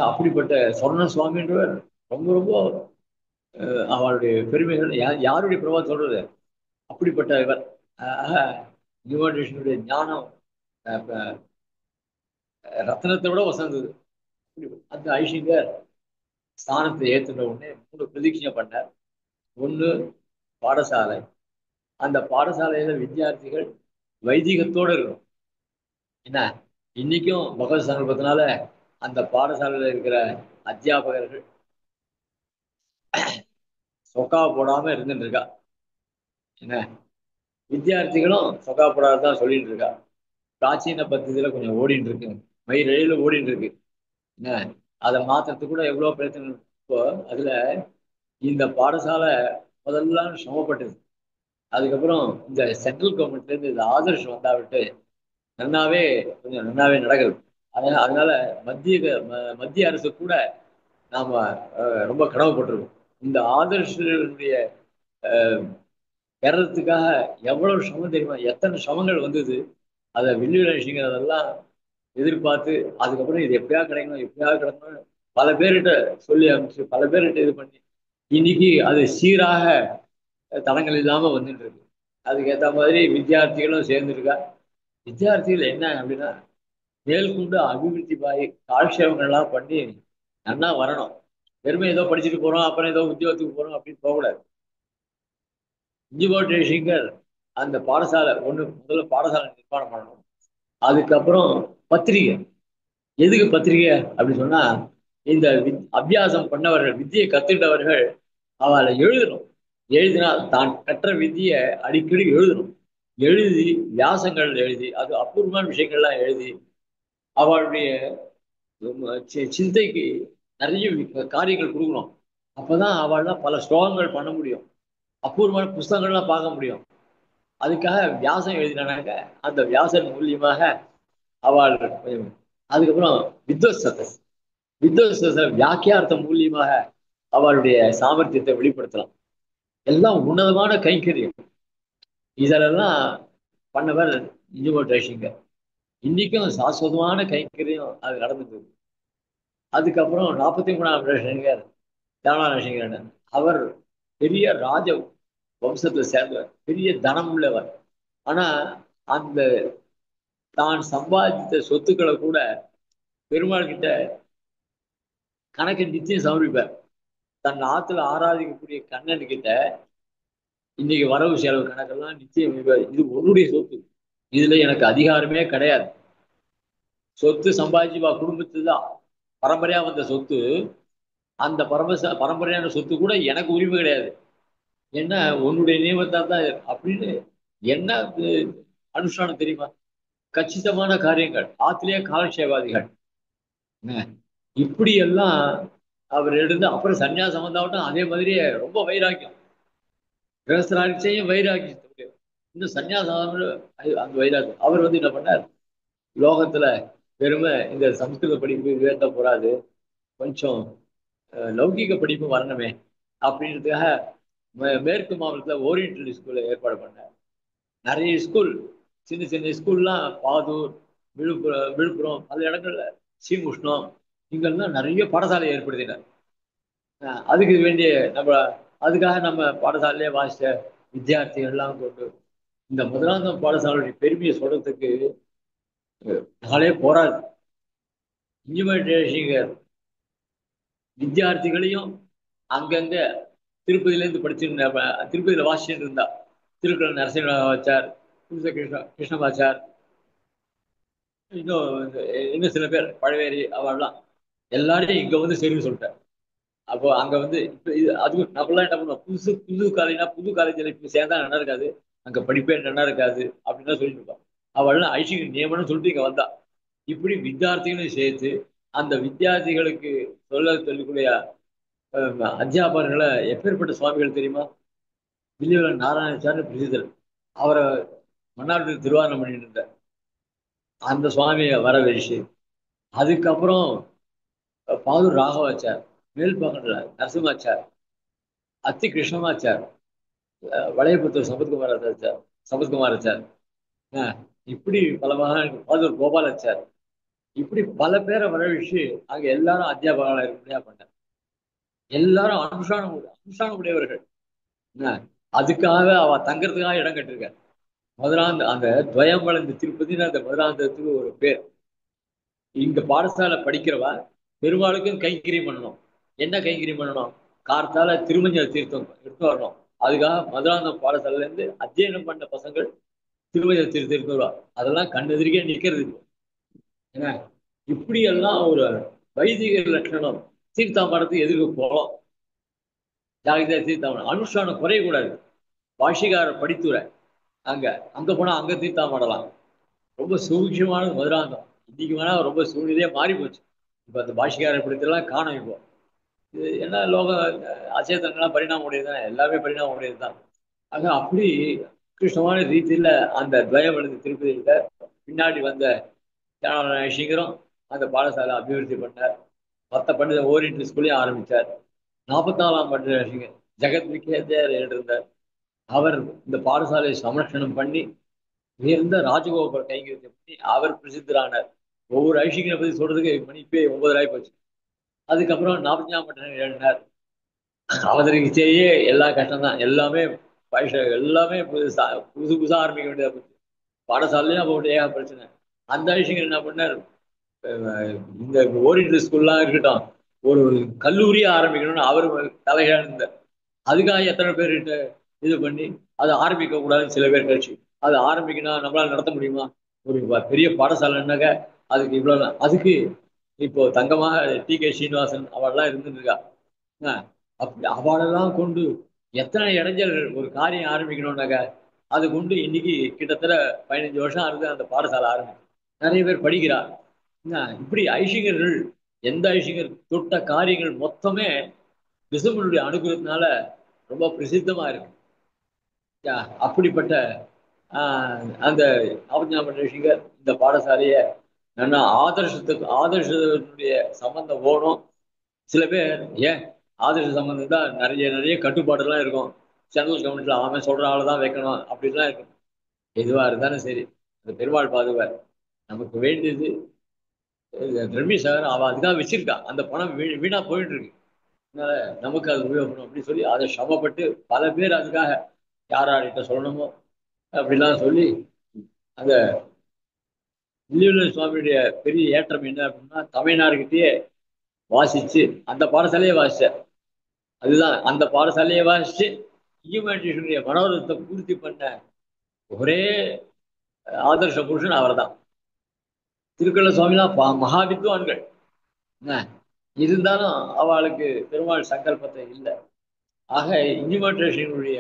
அப்படிப்பட்ட சொர்ண சுவாமின்றவர் ரொம்ப ரொம்ப அவருடைய பெருமைகள் யாருடைய பிரபா சொல்றது. அப்படிப்பட்ட இவர் நியூமோடேஷனுடைய ஞானம் ரத்னத்தை விட வசந்தது. அந்த ஐஷிங்கர் ஸ்தானத்தை ஏற்றுன உடனே 3 பிரதீட்சை பண்ணார். ஒன்று பாடசாலை, அந்த பாடசாலையில வித்தியார்த்திகள் வைதிகத்தோடு இருக்கணும். என்ன இன்னைக்கும் பகவத் சங்கல்பத்தினால அந்த பாடசாலையில் இருக்கிற அத்தியாபகர்கள் சொக்கா போடாம இருந்துட்டு இருக்கா. என்ன வித்தியார்த்திகளும் சொக்கா போடாதான் சொல்லிட்டு இருக்கா. பிராச்சீன பத்தியில கொஞ்சம் ஓடிட்டு இருக்கு, மயிரிழையில ஓடிட்டு இருக்கு. என்ன அதை மாத்துறதுக்கு கூட எவ்வளவு பிரச்சனை. இப்போ அதுல இந்த பாடசாலை முதல்ல சிரமப்பட்டது. அதுக்கப்புறம் இந்த சென்ட்ரல் கவர்மெண்ட்ல இருந்து இந்த ஆதர்ஷம் வந்தாவிட்டு கொஞ்சம் நன்னாவே நடக்குது. அதனால மத்திய அரசு கூட நாம ரொம்ப கடமைப்பட்டிருக்கோம். இந்த ஆதர்ஷனுடைய பெறறதுக்காக எவ்வளவு சிரமம் தெரியுமா, எத்தனை சிரமங்கள் வந்தது. அதை வில்லுவேஷிங்கர் அதெல்லாம் எதிர்பார்த்து அதுக்கப்புறம் இது எப்படியா கிடைக்கணும் பல பேர்கிட்ட சொல்லி அமைச்சு பல பேர்கிட்ட இது பண்ணி இன்னைக்கு அது சீராக தடங்கள் இல்லாம வந்துட்டு இருக்கு. அதுக்கேற்ற மாதிரி வித்தியார்த்திகளும் சேர்ந்துருக்கா. வித்தியார்த்திகள் என்ன அப்படின்னா மேற்கொண்டு அபிவிருத்தி பாய் காலக்ஷேபங்கள்லாம் பண்ணி நல்லா வரணும். வெறுமை ஏதோ படிச்சுட்டு போறோம் அப்புறம் ஏதோ உத்தியோகத்துக்கு போறோம் அப்படின்னு போகக்கூடாது. இஞ்சிமோட்டேஷிங்கர் அந்த பாடசாலை முதல்ல பாடசாலை நிர்மாணம் பண்ணணும். அதுக்கப்புறம் பத்திரிகை. எதுக்கு பத்திரிகை அப்படின்னு சொன்னா இந்த அபியாசம் பண்ணவர்கள், வித்தியை கத்துக்கிட்டவர்கள் அவளை எழுதணும். எழுதினால் தான் கற்ற வித்தியை அடிக்கடி எழுதணும். எழுதி வியாசங்கள் எழுதி அது அபூர்வமான விஷயங்கள்லாம் எழுதி அவளுடைய சிந்தைக்கு நிறைய காரியங்கள் கொடுக்கணும். அப்பதான் அவள்லாம் பல ஸ்லோகங்கள் பண்ண முடியும், அபூர்வமான புஸ்தகங்கள்லாம் பார்க்க முடியும். அதுக்காக வியாசம் எழுதினாங்க. அந்த வியாசன் மூலியமாக அவள் அதுக்கப்புறம் வித்வஸ்தத்தை வியாக்கியார்த்தம் மூலியமாக அவளுடைய சாமர்த்தியத்தை வெளிப்படுத்தலாம். எல்லாம் உன்னதமான கைங்கரியம். இதெல்லாம் பண்ணவர் இஞ்சிமோட்டேஷிங்கர். இன்னைக்கும் சாஸ்வதமான கைங்கரியம் அது நடந்துட்டு. அதுக்கப்புறம் 43ஆம் ரேஷங்கர் தேவனாரேஷங்கர் அவர் பெரிய ராஜ வம்சத்துல சேர்ந்தவர், பெரிய தனம் உள்ளவர். ஆனா அந்த தான் சம்பாதித்த சொத்துக்களை கூட பெருமாள் கிட்ட கணக்கு நிச்சயம் சமர்ப்பிப்பார். தன் ஆத்துல ஆராதிக்கக்கூடிய கண்ணன் கிட்ட இன்னைக்கு வரவு செலவு கணக்கெல்லாம் நிச்சயம் இது உன்னுடைய சொத்து, இதுல எனக்கு அதிகாரமே கிடையாது. சொத்து சம்பாதிச்சு குடும்பத்து தான் பரம்பரையா வந்த சொத்து. அந்த பரம்பரையான சொத்து கூட எனக்கு உரிமை கிடையாது. என்ன உன்னுடைய நியமத்தா தான் அப்படின்னு என்ன அனுஷ்டானம் தெரியுமா? கச்சிதமான காரியங்கள், ஆத்திலேயே காலட்சேபாதிகள். இப்படி எல்லாம் அவர் எடுத்து அப்புறம் சன்னியாசம் வந்தாவட்டும் அதே மாதிரியே ரொம்ப வைராக்கியம். கிரகஸ்தராட்சியும் வைராக்கியம். இந்த சன்னியாசம் அந்த வைராக்கியம். அவர் என்ன பண்ணார், லோகத்துல வெறுமை இந்த சம்ஸ்கிருத படிப்பு உயர்த்த போறாது, கொஞ்சம் லௌகிக படிப்பு வரணுமே அப்படின்றதுக்காக மேற்கு மாவட்டத்தில் ஓரியன்டல் ஸ்கூல்ல ஏற்பாடு பண்ணார். நிறைய ஸ்கூல், சின்ன சின்ன ஸ்கூல்லாம் பாதூர், விழுப்புரம் பல இடங்கள்ல, ஸ்ரீமுஷ்ணம், இங்கெல்லாம் நிறைய பாடசாலை ஏற்படுத்தினார். அதுக்கு வேண்டிய அதுக்காக நம்ம பாடசாலையே வாசித்த வித்தியார்த்திகள்லாம் கொண்டு இந்த முதலாந்தம் பாடசாலையுடைய பெருமையை சொல்றதுக்கு நாளே போராது. இன்ஜினியரிங் வித்தியார்த்திகளையும் அங்கங்க திருப்பதியிலேருந்து படிச்சிருந்த, திருப்பதியில வாசிச்சுட்டு இருந்தா திருக்குறள் நரசிம்மராச்சார், கிருஷ்ணமாச்சார், இன்னும் சில பேர் பழவேரி, அவெல்லாம் எல்லாரையும் இங்க வந்து சரின்னு சொல்லிட்டேன். அப்போ அங்க இப்ப இது அதுவும் நம்மளாம் என்ன பண்ணுவோம், புதுசு புது காலேஜ்னா புது காலேஜில் இப்ப சேர்ந்தா நல்லா இருக்காது, அங்க படிப்பே நல்லா இருக்காது அப்படின்னு தான் சொல்லிட்டு இருப்பான். அவள்லாம் ஐசிக்கு நியமனம் சொல்லிட்டு இங்க வந்தா. இப்படி வித்தியார்த்திகளையும் சேர்த்து அந்த வித்தியார்த்திகளுக்கு சொல்லக்கூடிய அத்தியாபகர்களை எப்பேற்பட்ட சுவாமிகள் தெரியுமா? வில்லிவல நாராயணசாமி பிரசித்தர். அவரை மன்னார்குடி திருவாரணம் பண்ணிட்டு இருந்தார். அந்த சுவாமியை வரவழைச்சு அதுக்கப்புறம் பாதூர் ராகவாச்சார், மேல்பாக்கத்துல நரசிம்மாச்சார், அத்தி கிருஷ்ணமாச்சார், வளையபுத்தூர் சபத்குமாராச்சார், இப்படி பல பாதூர் கோபாலாச்சார், இப்படி பல பேரை வரவழைச்சு அங்க எல்லாரும் அத்தியாபகர்களா இருக்க பண்ணார். எல்லாரும் அனுஷ்டானம் உடையவர்கள். அதுக்காக அவ தங்கறதுக்காக இடம் கட்டிருக்கார். மதுராந்த அந்த துவயம் வளர்ந்த திருப்பதினு அந்த மதுராந்தத்துக்கு ஒரு பேர். இங்க பாடசாலை படிக்கிறவா பெருமாளுக்கும் கைங்கரியம் பண்ணணும். என்ன கைங்கரியம் பண்ணணும்? கார்த்தால திருமஞ்சள் தீர்த்தம் எடுத்து வரணும். அதுக்காக மதுராந்தம் பாடசாலையில இருந்து அத்தியனம் பண்ண பசங்கள் திருமஞ்சள் தீர்த்தம் எடுத்து வருவா. அதெல்லாம் கண்ணெதிரிக்கே நிக்கிறது. ஏன்னா இப்படி எல்லாம் ஒரு வைதிக லட்சணம். தீர்த்தாம்பரத்துக்கு எதிர்க்க போகலாம், ஜாகிரதையா தீர்த்தாம்பரம் அனுஷ்டானம் குறையக்கூடாது. பாஷிகார படித்துறை அங்க போனா அங்க தீர்த்தாம்படலாம். ரொம்ப சூட்சமானது மதுராந்தம். இன்னைக்கு வேணா ரொம்ப சூழ்நிலையா மாறி போச்சு. இப்ப அந்த பாஷிகார படித்தெல்லாம் காணும். இப்போ இது என்ன லோக அச்சேதனங்கள்லாம் பரிணாமம் உடையதுதான், எல்லாமே பரிணாமம் உடையதுதான். ஆக அப்படி கிருஷ்ணமான ரீதியில அந்த துவயம் எழுந்து திருப்பதியில பின்னாடி வந்த சீக்கிரம் அந்த பாடசாலை அபிவிருத்தி பண்ணார். 10 பண்டித ஓரியன்டல் ஸ்கூலையும் ஆரம்பித்தார். 44ஆம் பண்டித ஜெகத் விக்கியாச்சார் இருந்தார். அவர் இந்த பாடசாலையை சமரட்சணம் பண்ணி உயர்ந்த ராஜகோபுர கைங்கரியம் பண்ணி அவர் பிரசித்தரானார். ஒவ்வொரு ஐஷிகனை பத்தி சொல்றதுக்கு மணி இப்பே 9 ஆகி போச்சு. அதுக்கப்புறம் 45ஆம் பண்டிதர் எழுதினார். அவதரிக்கையே எல்லா கஷ்டம்தான், எல்லாமே எல்லாமே புதுசா ஆரம்பிக்க வேண்டியதா போச்சு. பாடசாலையும் அப்போ ஏக பிரச்சனை. அந்த ஐஷிகர் என்ன பண்ணார், இந்த ஓரியன்டல் ஸ்கூல்லாம் இருக்கட்டும், ஒரு கல்லூரியா ஆரம்பிக்கணும்னு அவர் தலையாக இருந்தார். அதுக்காக எத்தனை பேர்கிட்ட இது பண்ணி அதை ஆரம்பிக்க கூடாதுன்னு சில பேர் கழிச்சு அதை ஆரம்பிக்கணும் நம்மளால நடத்த முடியுமா? ஒரு பெரிய பாடசாலைன்னாக்க அதுக்கு இவ்வளவு. அதுக்கு இப்போ தங்கமாக டி.கே. ஸ்ரீனிவாசன் அவள்லாம் இருந்துட்டு இருக்கா. அப்படி அவளெல்லாம் கொண்டு எத்தனை இளைஞர்கள் ஒரு காரியம் ஆரம்பிக்கணும்னாக்க அதை கொண்டு இன்னைக்கு கிட்டத்தட்ட 15 வருஷம் ஆகுது அந்த பாடசாலை ஆரம்பிச்சு. நிறைய பேர் படிக்கிறார். இப்படி ஐஷிகர்கள் எந்த ஐஷிகர் தொட்ட காரியங்கள் மொத்தமே விசுவனுடைய அனுகிரகத்தினால ரொம்ப பிரசித்தமா இருக்கு. அப்படிப்பட்ட அந்த 45ஆம் ஐஷிகர் இந்த பாடசாலைய நல்லா ஆதர்சத்துடைய சம்பந்தம் போகணும். சில பேர் ஏன் ஆதர்ச சம்பந்தம் தான் நிறைய கட்டுப்பாடுலாம் இருக்கும். சென்ட்ரல் கவர்மெண்ட்ல அவன் சொல்ற ஆளை தான் வைக்கணும் அப்படின்லாம் இருக்கும். எதுவா இருந்தாலும் சரி, அந்த பெருமாள் பாதுகார். நமக்கு வேண்டியது ரவி சார் அவ அதுக்காக வச்சிருக்கா. அந்த பணம் வீணா போயிட்டு இருக்கு. அதனால நமக்கு அது உபயோகப்படும் அப்படின்னு சொல்லி அதை சமப்பட்டு பல பேர் அதுக்காக யார்கிட்ட சொல்லணுமோ அப்படிலாம் சொல்லி அந்த வில்லிவல்லன் சுவாமியுடைய பெரிய ஏற்றம் என்ன அப்படின்னா, தமிழ்நாடுகிட்டயே வாசிச்சு அந்த பாடசாலையே வாசிச்சார். அதுதான் அந்த பாடசாலையை வாசிச்சு இஞ்சிமேட்டேஸ்வருடைய மனோரத்தை பூர்த்தி பண்ண ஒரே ஆதர்ஷ புருஷன் அவர்தான். திருக்கள்ள சுவாமிலாம் மகா வித்வான்கள். என்ன இருந்தாலும் அவளுக்கு பெருமாள் சங்கல்பத்தை இல்லை. ஆக இஞ்சிமேட்டேஸ்வரனுடைய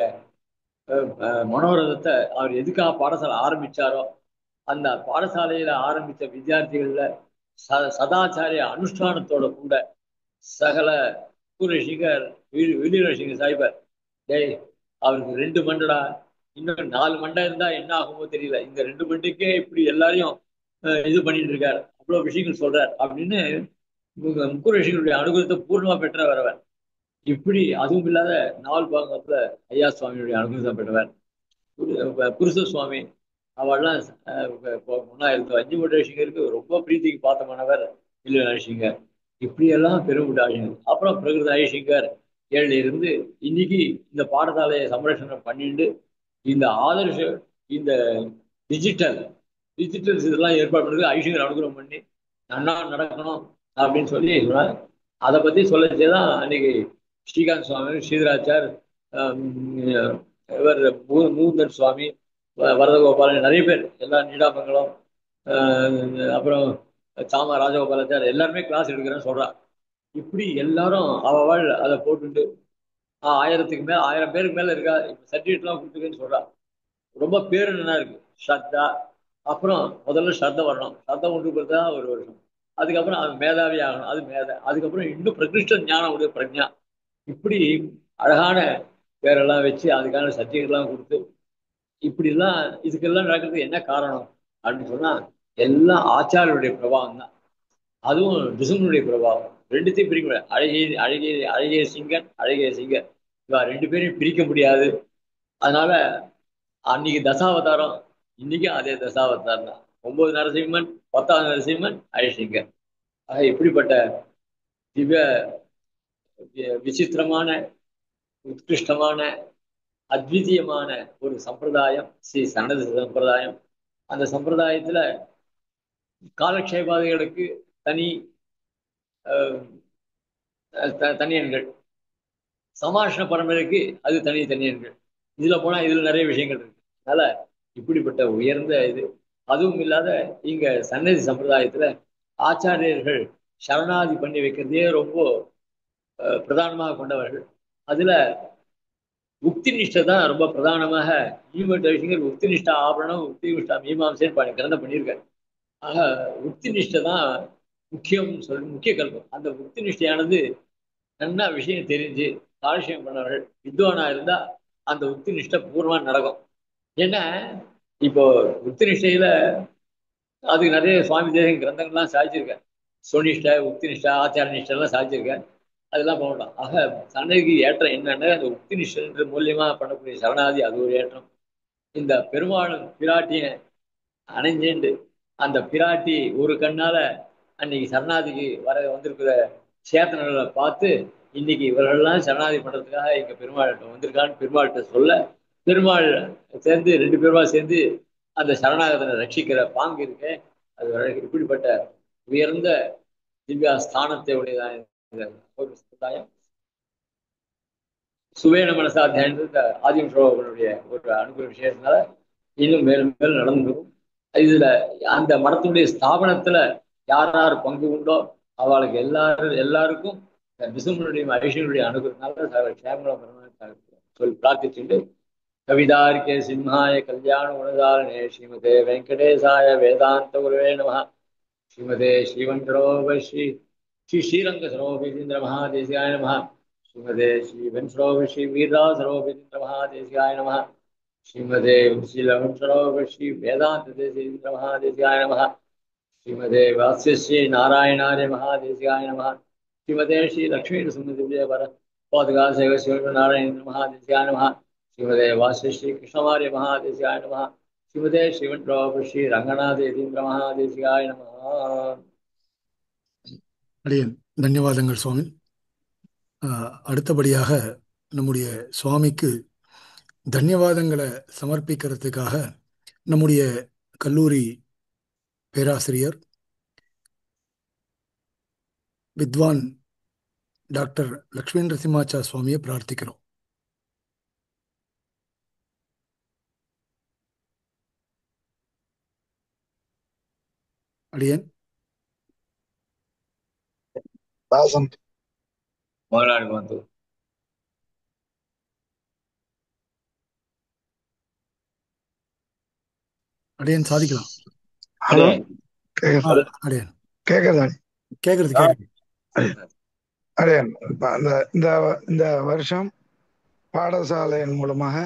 மனோரதத்தை அவர் எதுக்காக பாடசாலை ஆரம்பிச்சாரோ அந்த பாடசாலையில ஆரம்பித்த வித்தியார்த்திகள்ல சதாச்சாரிய அனுஷ்டானத்தோட கூட சகல ரசிகர் வெளி ரசிகர் சாய்பர், டேய் அவருக்கு 2 மண்டடா, இன்னும் 4 மண்டை இருந்தா என்ன ஆகுமோ தெரியல, இந்த 2 மண்டைக்கே இப்படி எல்லாரையும் இது பண்ணிட்டு இருக்காரு, அவ்வளவு விஷயங்கள் சொல்றார் அப்படின்னு முக்கு ரசிகருடைய அனுகிரகத்தை பூர்ணமா பெற்ற வரவர். இப்படி அதுவும் இல்லாத நாவல் பாகத்துல ஐயா சுவாமியுடைய அனுகிரகம் பெற்றவர். புருஷ சுவாமி அவள்லாம் முன்னா இருந்த அஞ்சுமட்டேஷிங்கருக்கு ரொம்ப பிரீத்திக்கு பார்த்தமானவர் இல்லை ஐசிங்கர். இப்படியெல்லாம் பெருமிட்ட ஆசிங்கர். அப்புறம் பிரகிருத ஐசிங்கர் 7 இருந்து இன்னைக்கு இந்த பாடசாலையை சம்ரட்சணம் பண்ணிட்டு இந்த ஆதர்ஷ இந்த டிஜிட்டல் இதெல்லாம் ஏற்பாடு பண்ணுறது ஐசிங்கர் அனுகிரகம் பண்ணி நன்னா நடக்கணும் அப்படின்னு சொல்லி சொன்னார். அதை பற்றி சொல்லச்சேதான் அன்னைக்கு ஸ்ரீகாந்த் சுவாமி, ஸ்ரீதராச்சார், இவர் மூந்தன் சுவாமி, வரதகோபாலன், நிறைய பேர் எல்லா நீடாமங்கலம், அப்புறம் சாமா ராஜகோபாலாச்சார் எல்லாருமே கிளாஸ் எடுக்கிறேன்னு சொல்றா. இப்படி எல்லாரும் அவள் அதை போட்டுட்டு 1000 பேருக்கு மேல இருக்கா, சர்டிஃபிகேட்லாம் கொடுத்துருக்குன்னு சொல்றா. ரொம்ப பேர் என்னன்னா இருக்கு ஸ்ரத்தா. அப்புறம் முதல்ல ஸ்ரத்த வரணும், ஸ்ரத்த கொண்டு கொடுத்தா 1 வருஷம், அதுக்கப்புறம் அது மேதாவி ஆகணும், அது அதுக்கப்புறம் இன்னும் பிரகிருஷ்ட ஞானம் உடைய பிரஜா. இப்படி அழகான பேரெல்லாம் வச்சு அதுக்கான சர்டிஃபிகேட்லாம் கொடுத்து இப்படிலாம் இதுக்கெல்லாம் நடக்கிறதுக்கு என்ன காரணம் அப்படின்னு சொன்னா எல்லாம் ஆச்சாரியருடைய பிரபாவம் தான். அதுவும் டிசம்பனுடைய பிரபாவம். ரெண்டுத்தையும் பிரிக்க முடியாது. அழகிய சிங்கன், அழகிய சிங்கர், இவா 2 பேரையும் பிரிக்க முடியாது. அதனால அன்னைக்கு தசாவதாரம், இன்னைக்கும் அதே தசாவதாரம் தான். 9 நரசிம்மன், 10வது நரசிம்மன் அழகிங்கர். ஆக இப்படிப்பட்ட திவ்ய விசித்திரமான உத்கிருஷ்டமான அத்விதீயமான ஒரு சம்பிரதாயம் ஸ்ரீ சன்னதி சம்பிரதாயம். அந்த சம்பிரதாயத்துல காலக்ஷேபாதிகளுக்கு தனி தனியன்கள், சமாஷ்ண பரம்பரைக்கு அது தனியன்கள். இதுல போனா இதுல நிறைய விஷயங்கள் இருக்கு. அதனால இப்படிப்பட்ட உயர்ந்த இது. அதுவும் இல்லாத இங்க சன்னதி சம்பிரதாயத்துல ஆச்சாரியர்கள் சரணாதி பண்ணி வைக்கிறதே ரொம்ப பிரதானமாக கொண்டவர்கள். அதுல உக்தி நிஷ்டை தான் ரொம்ப பிரதானமாக. விஷயங்கள் உக்தி நிஷ்டா ஆபரணம், உக்தி நிஷ்டா மீமாசைன்னு கிரந்தம் பண்ணியிருக்காரு. ஆக உக்தி நிஷ்டை தான் முக்கியம் சொல்லி முக்கிய கல்பம். அந்த உக்தி நிஷ்டையானது நல்லா விஷயம் தெரிஞ்சு காலட்சேபம் பண்ணவர்கள் வித்வானா இருந்தா அந்த உக்தி நிஷ்டை பூர்வமா நடக்கும். ஏன்னா இப்போ உக்தி நிஷ்டையில அதுக்கு நிறைய சுவாமி தேசிகன் கிரந்தங்கள்லாம் சாதிச்சிருக்கேன். சுனிஷ்டை, உக்தி நிஷ்டா, ஆச்சார நிஷ்டெல்லாம் சாதிச்சிருக்கேன். அதெல்லாம் போகலாம். ஆக சண்டைக்கு ஏற்றம் என்னன்னா அந்த உக்தி நிஷ்டை மூலியமா பண்ணக்கூடிய சரணாதி அது ஒரு ஏற்றம். இந்த பெருமாளும் பிராட்டிய அணைஞ்சேண்டு அந்த பிராட்டி ஒரு கண்ணால அன்னைக்கு சரணாதிக்கு வந்திருக்கிற சேத்தனர்களை பார்த்து இன்னைக்கு இவர்கள்லாம் சரணாதி பண்றதுக்காக இங்க பெருமாள்கிட்ட வந்திருக்கான்னு பெருமாள்கிட்ட சொல்ல, பெருமாள் சேர்ந்து 2 பேருமா சேர்ந்து அந்த சரணாகதனை ரட்சிக்கிற பாங்கு இருக்கு. அது இப்படிப்பட்ட உயர்ந்த திவ்யா ஸ்தானத்தை உடையதான் ஒரு சமுதாயம். சுவேன மனசாத்தியம் இந்த ஆதியம் சோழனுடைய ஒரு அனுகிற விஷயத்தினால இன்னும் மேலும் மேலும் நடந்துடும். இதுல அந்த மடத்தினுடைய ஸ்தாபனத்துல யார் யார் பங்கு உண்டோ அவளுக்கு எல்லாருக்கும் விசுமனுடைய ஐஷனுடைய அனுகிரகத்தினால கேமரா சொல்லி பிரார்த்திச்சுட்டு கவிதார்க்கே சிம்ஹாய கல்யாண குணதாரணே ஸ்ரீமதே வெங்கடேசாய வேதாந்த குருவே நம. ஸ்ரீமதே ஸ்ரீவன்சரோபஸ்ரீ ஸ்ரீரங்க சரோபேந்திர மகாதேசிகாய நம. ஸ்ரீமதே ஸ்ரீ வீரா சரோபேந்திர மகாதேசிகாய நம. ஸ்ரீமதே ஸ்ரீ வேதாந்த தேசிகேந்திர மகாதேசிகாய நம. ஸ்ரீமதே வாஸ்யஸ்ரீ நாராயணாரிய மகாதேசிகாய நம. ஸ்ரீமதே ஸ்ரீ லக்ஷ்மீ நரசிம்ம வர பாதுகா சேவ சிவ நாராயணேந்திர மகாதேசிகாய நம. ஸ்ரீமதே வாஸ்யஸ்ரீ கிருஷ்ணமாரிய மகாதேசிகாய நம. ஸ்ரீமதே ஸ்ரீ ரங்கநாத யதீந்திர மகாதேசிகாய நம. அடியேன் தன்யவாதங்கள் சுவாமி. அடுத்தபடியாக நம்முடைய சுவாமிக்கு தன்யவாதங்களை சமர்ப்பிக்கிறதுக்காக நம்முடைய கல்லூரி பேராசிரியர் வித்வான் டாக்டர் லக்ஷ்மி நரசிம்மாச்சார் சுவாமியை பிரார்த்திக்கிறோம். அடியேன் தாசன் மகளாடி வந்து அடியேன் சாதிக்கலாம். ஹலோ அடே அடியேன் கேக்குறதா கேக்குறது ஆ. கேக்குது. அடையன் இந்த இந்த இந்த வருஷம் பாடசாலையின் மூலமாக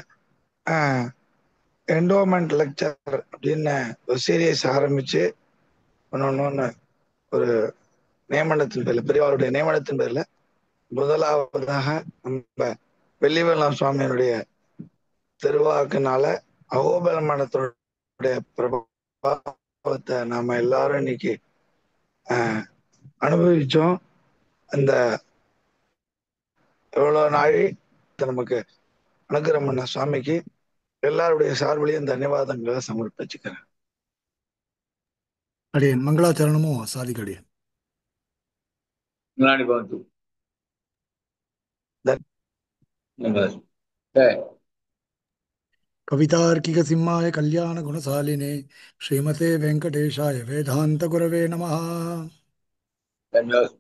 என்டோமெண்ட் லெக்சர் அப்படின்னு ஒரு சீரியஸ் ஆரம்பிச்சு ஒன்று ஒரு நியமனத்தின் பேர்ல பெரியவருடைய நியமனத்தின் பேர்ல முதலாவதாக நம்ம வெள்ளிவெல்லாம் சுவாமியினுடைய திருவாக்குனால அகோபலமானத்தோடைய பிரபாவத்தை நாம எல்லாரும் இன்னைக்கு அனுபவிச்சோம். அந்த எவ்வளவு நாழி நமக்கு அனுகிரகம் பண்ண சுவாமிக்கு எல்லாருடைய சார்பிலையும் தன்யவாதங்களை சமர்ப்பிச்சுக்கிறேன். அடியேன் மங்களாச்சரணமும் சாதிக்க அடியேன். மகளாடி பவந்து கவிதார்க்கிக சிம்மாய கல்யாண குணசாலினே ஸ்ரீமதே வெங்கடேஷாய வேதாந்த குரவே நமஹ. தன்யவாத்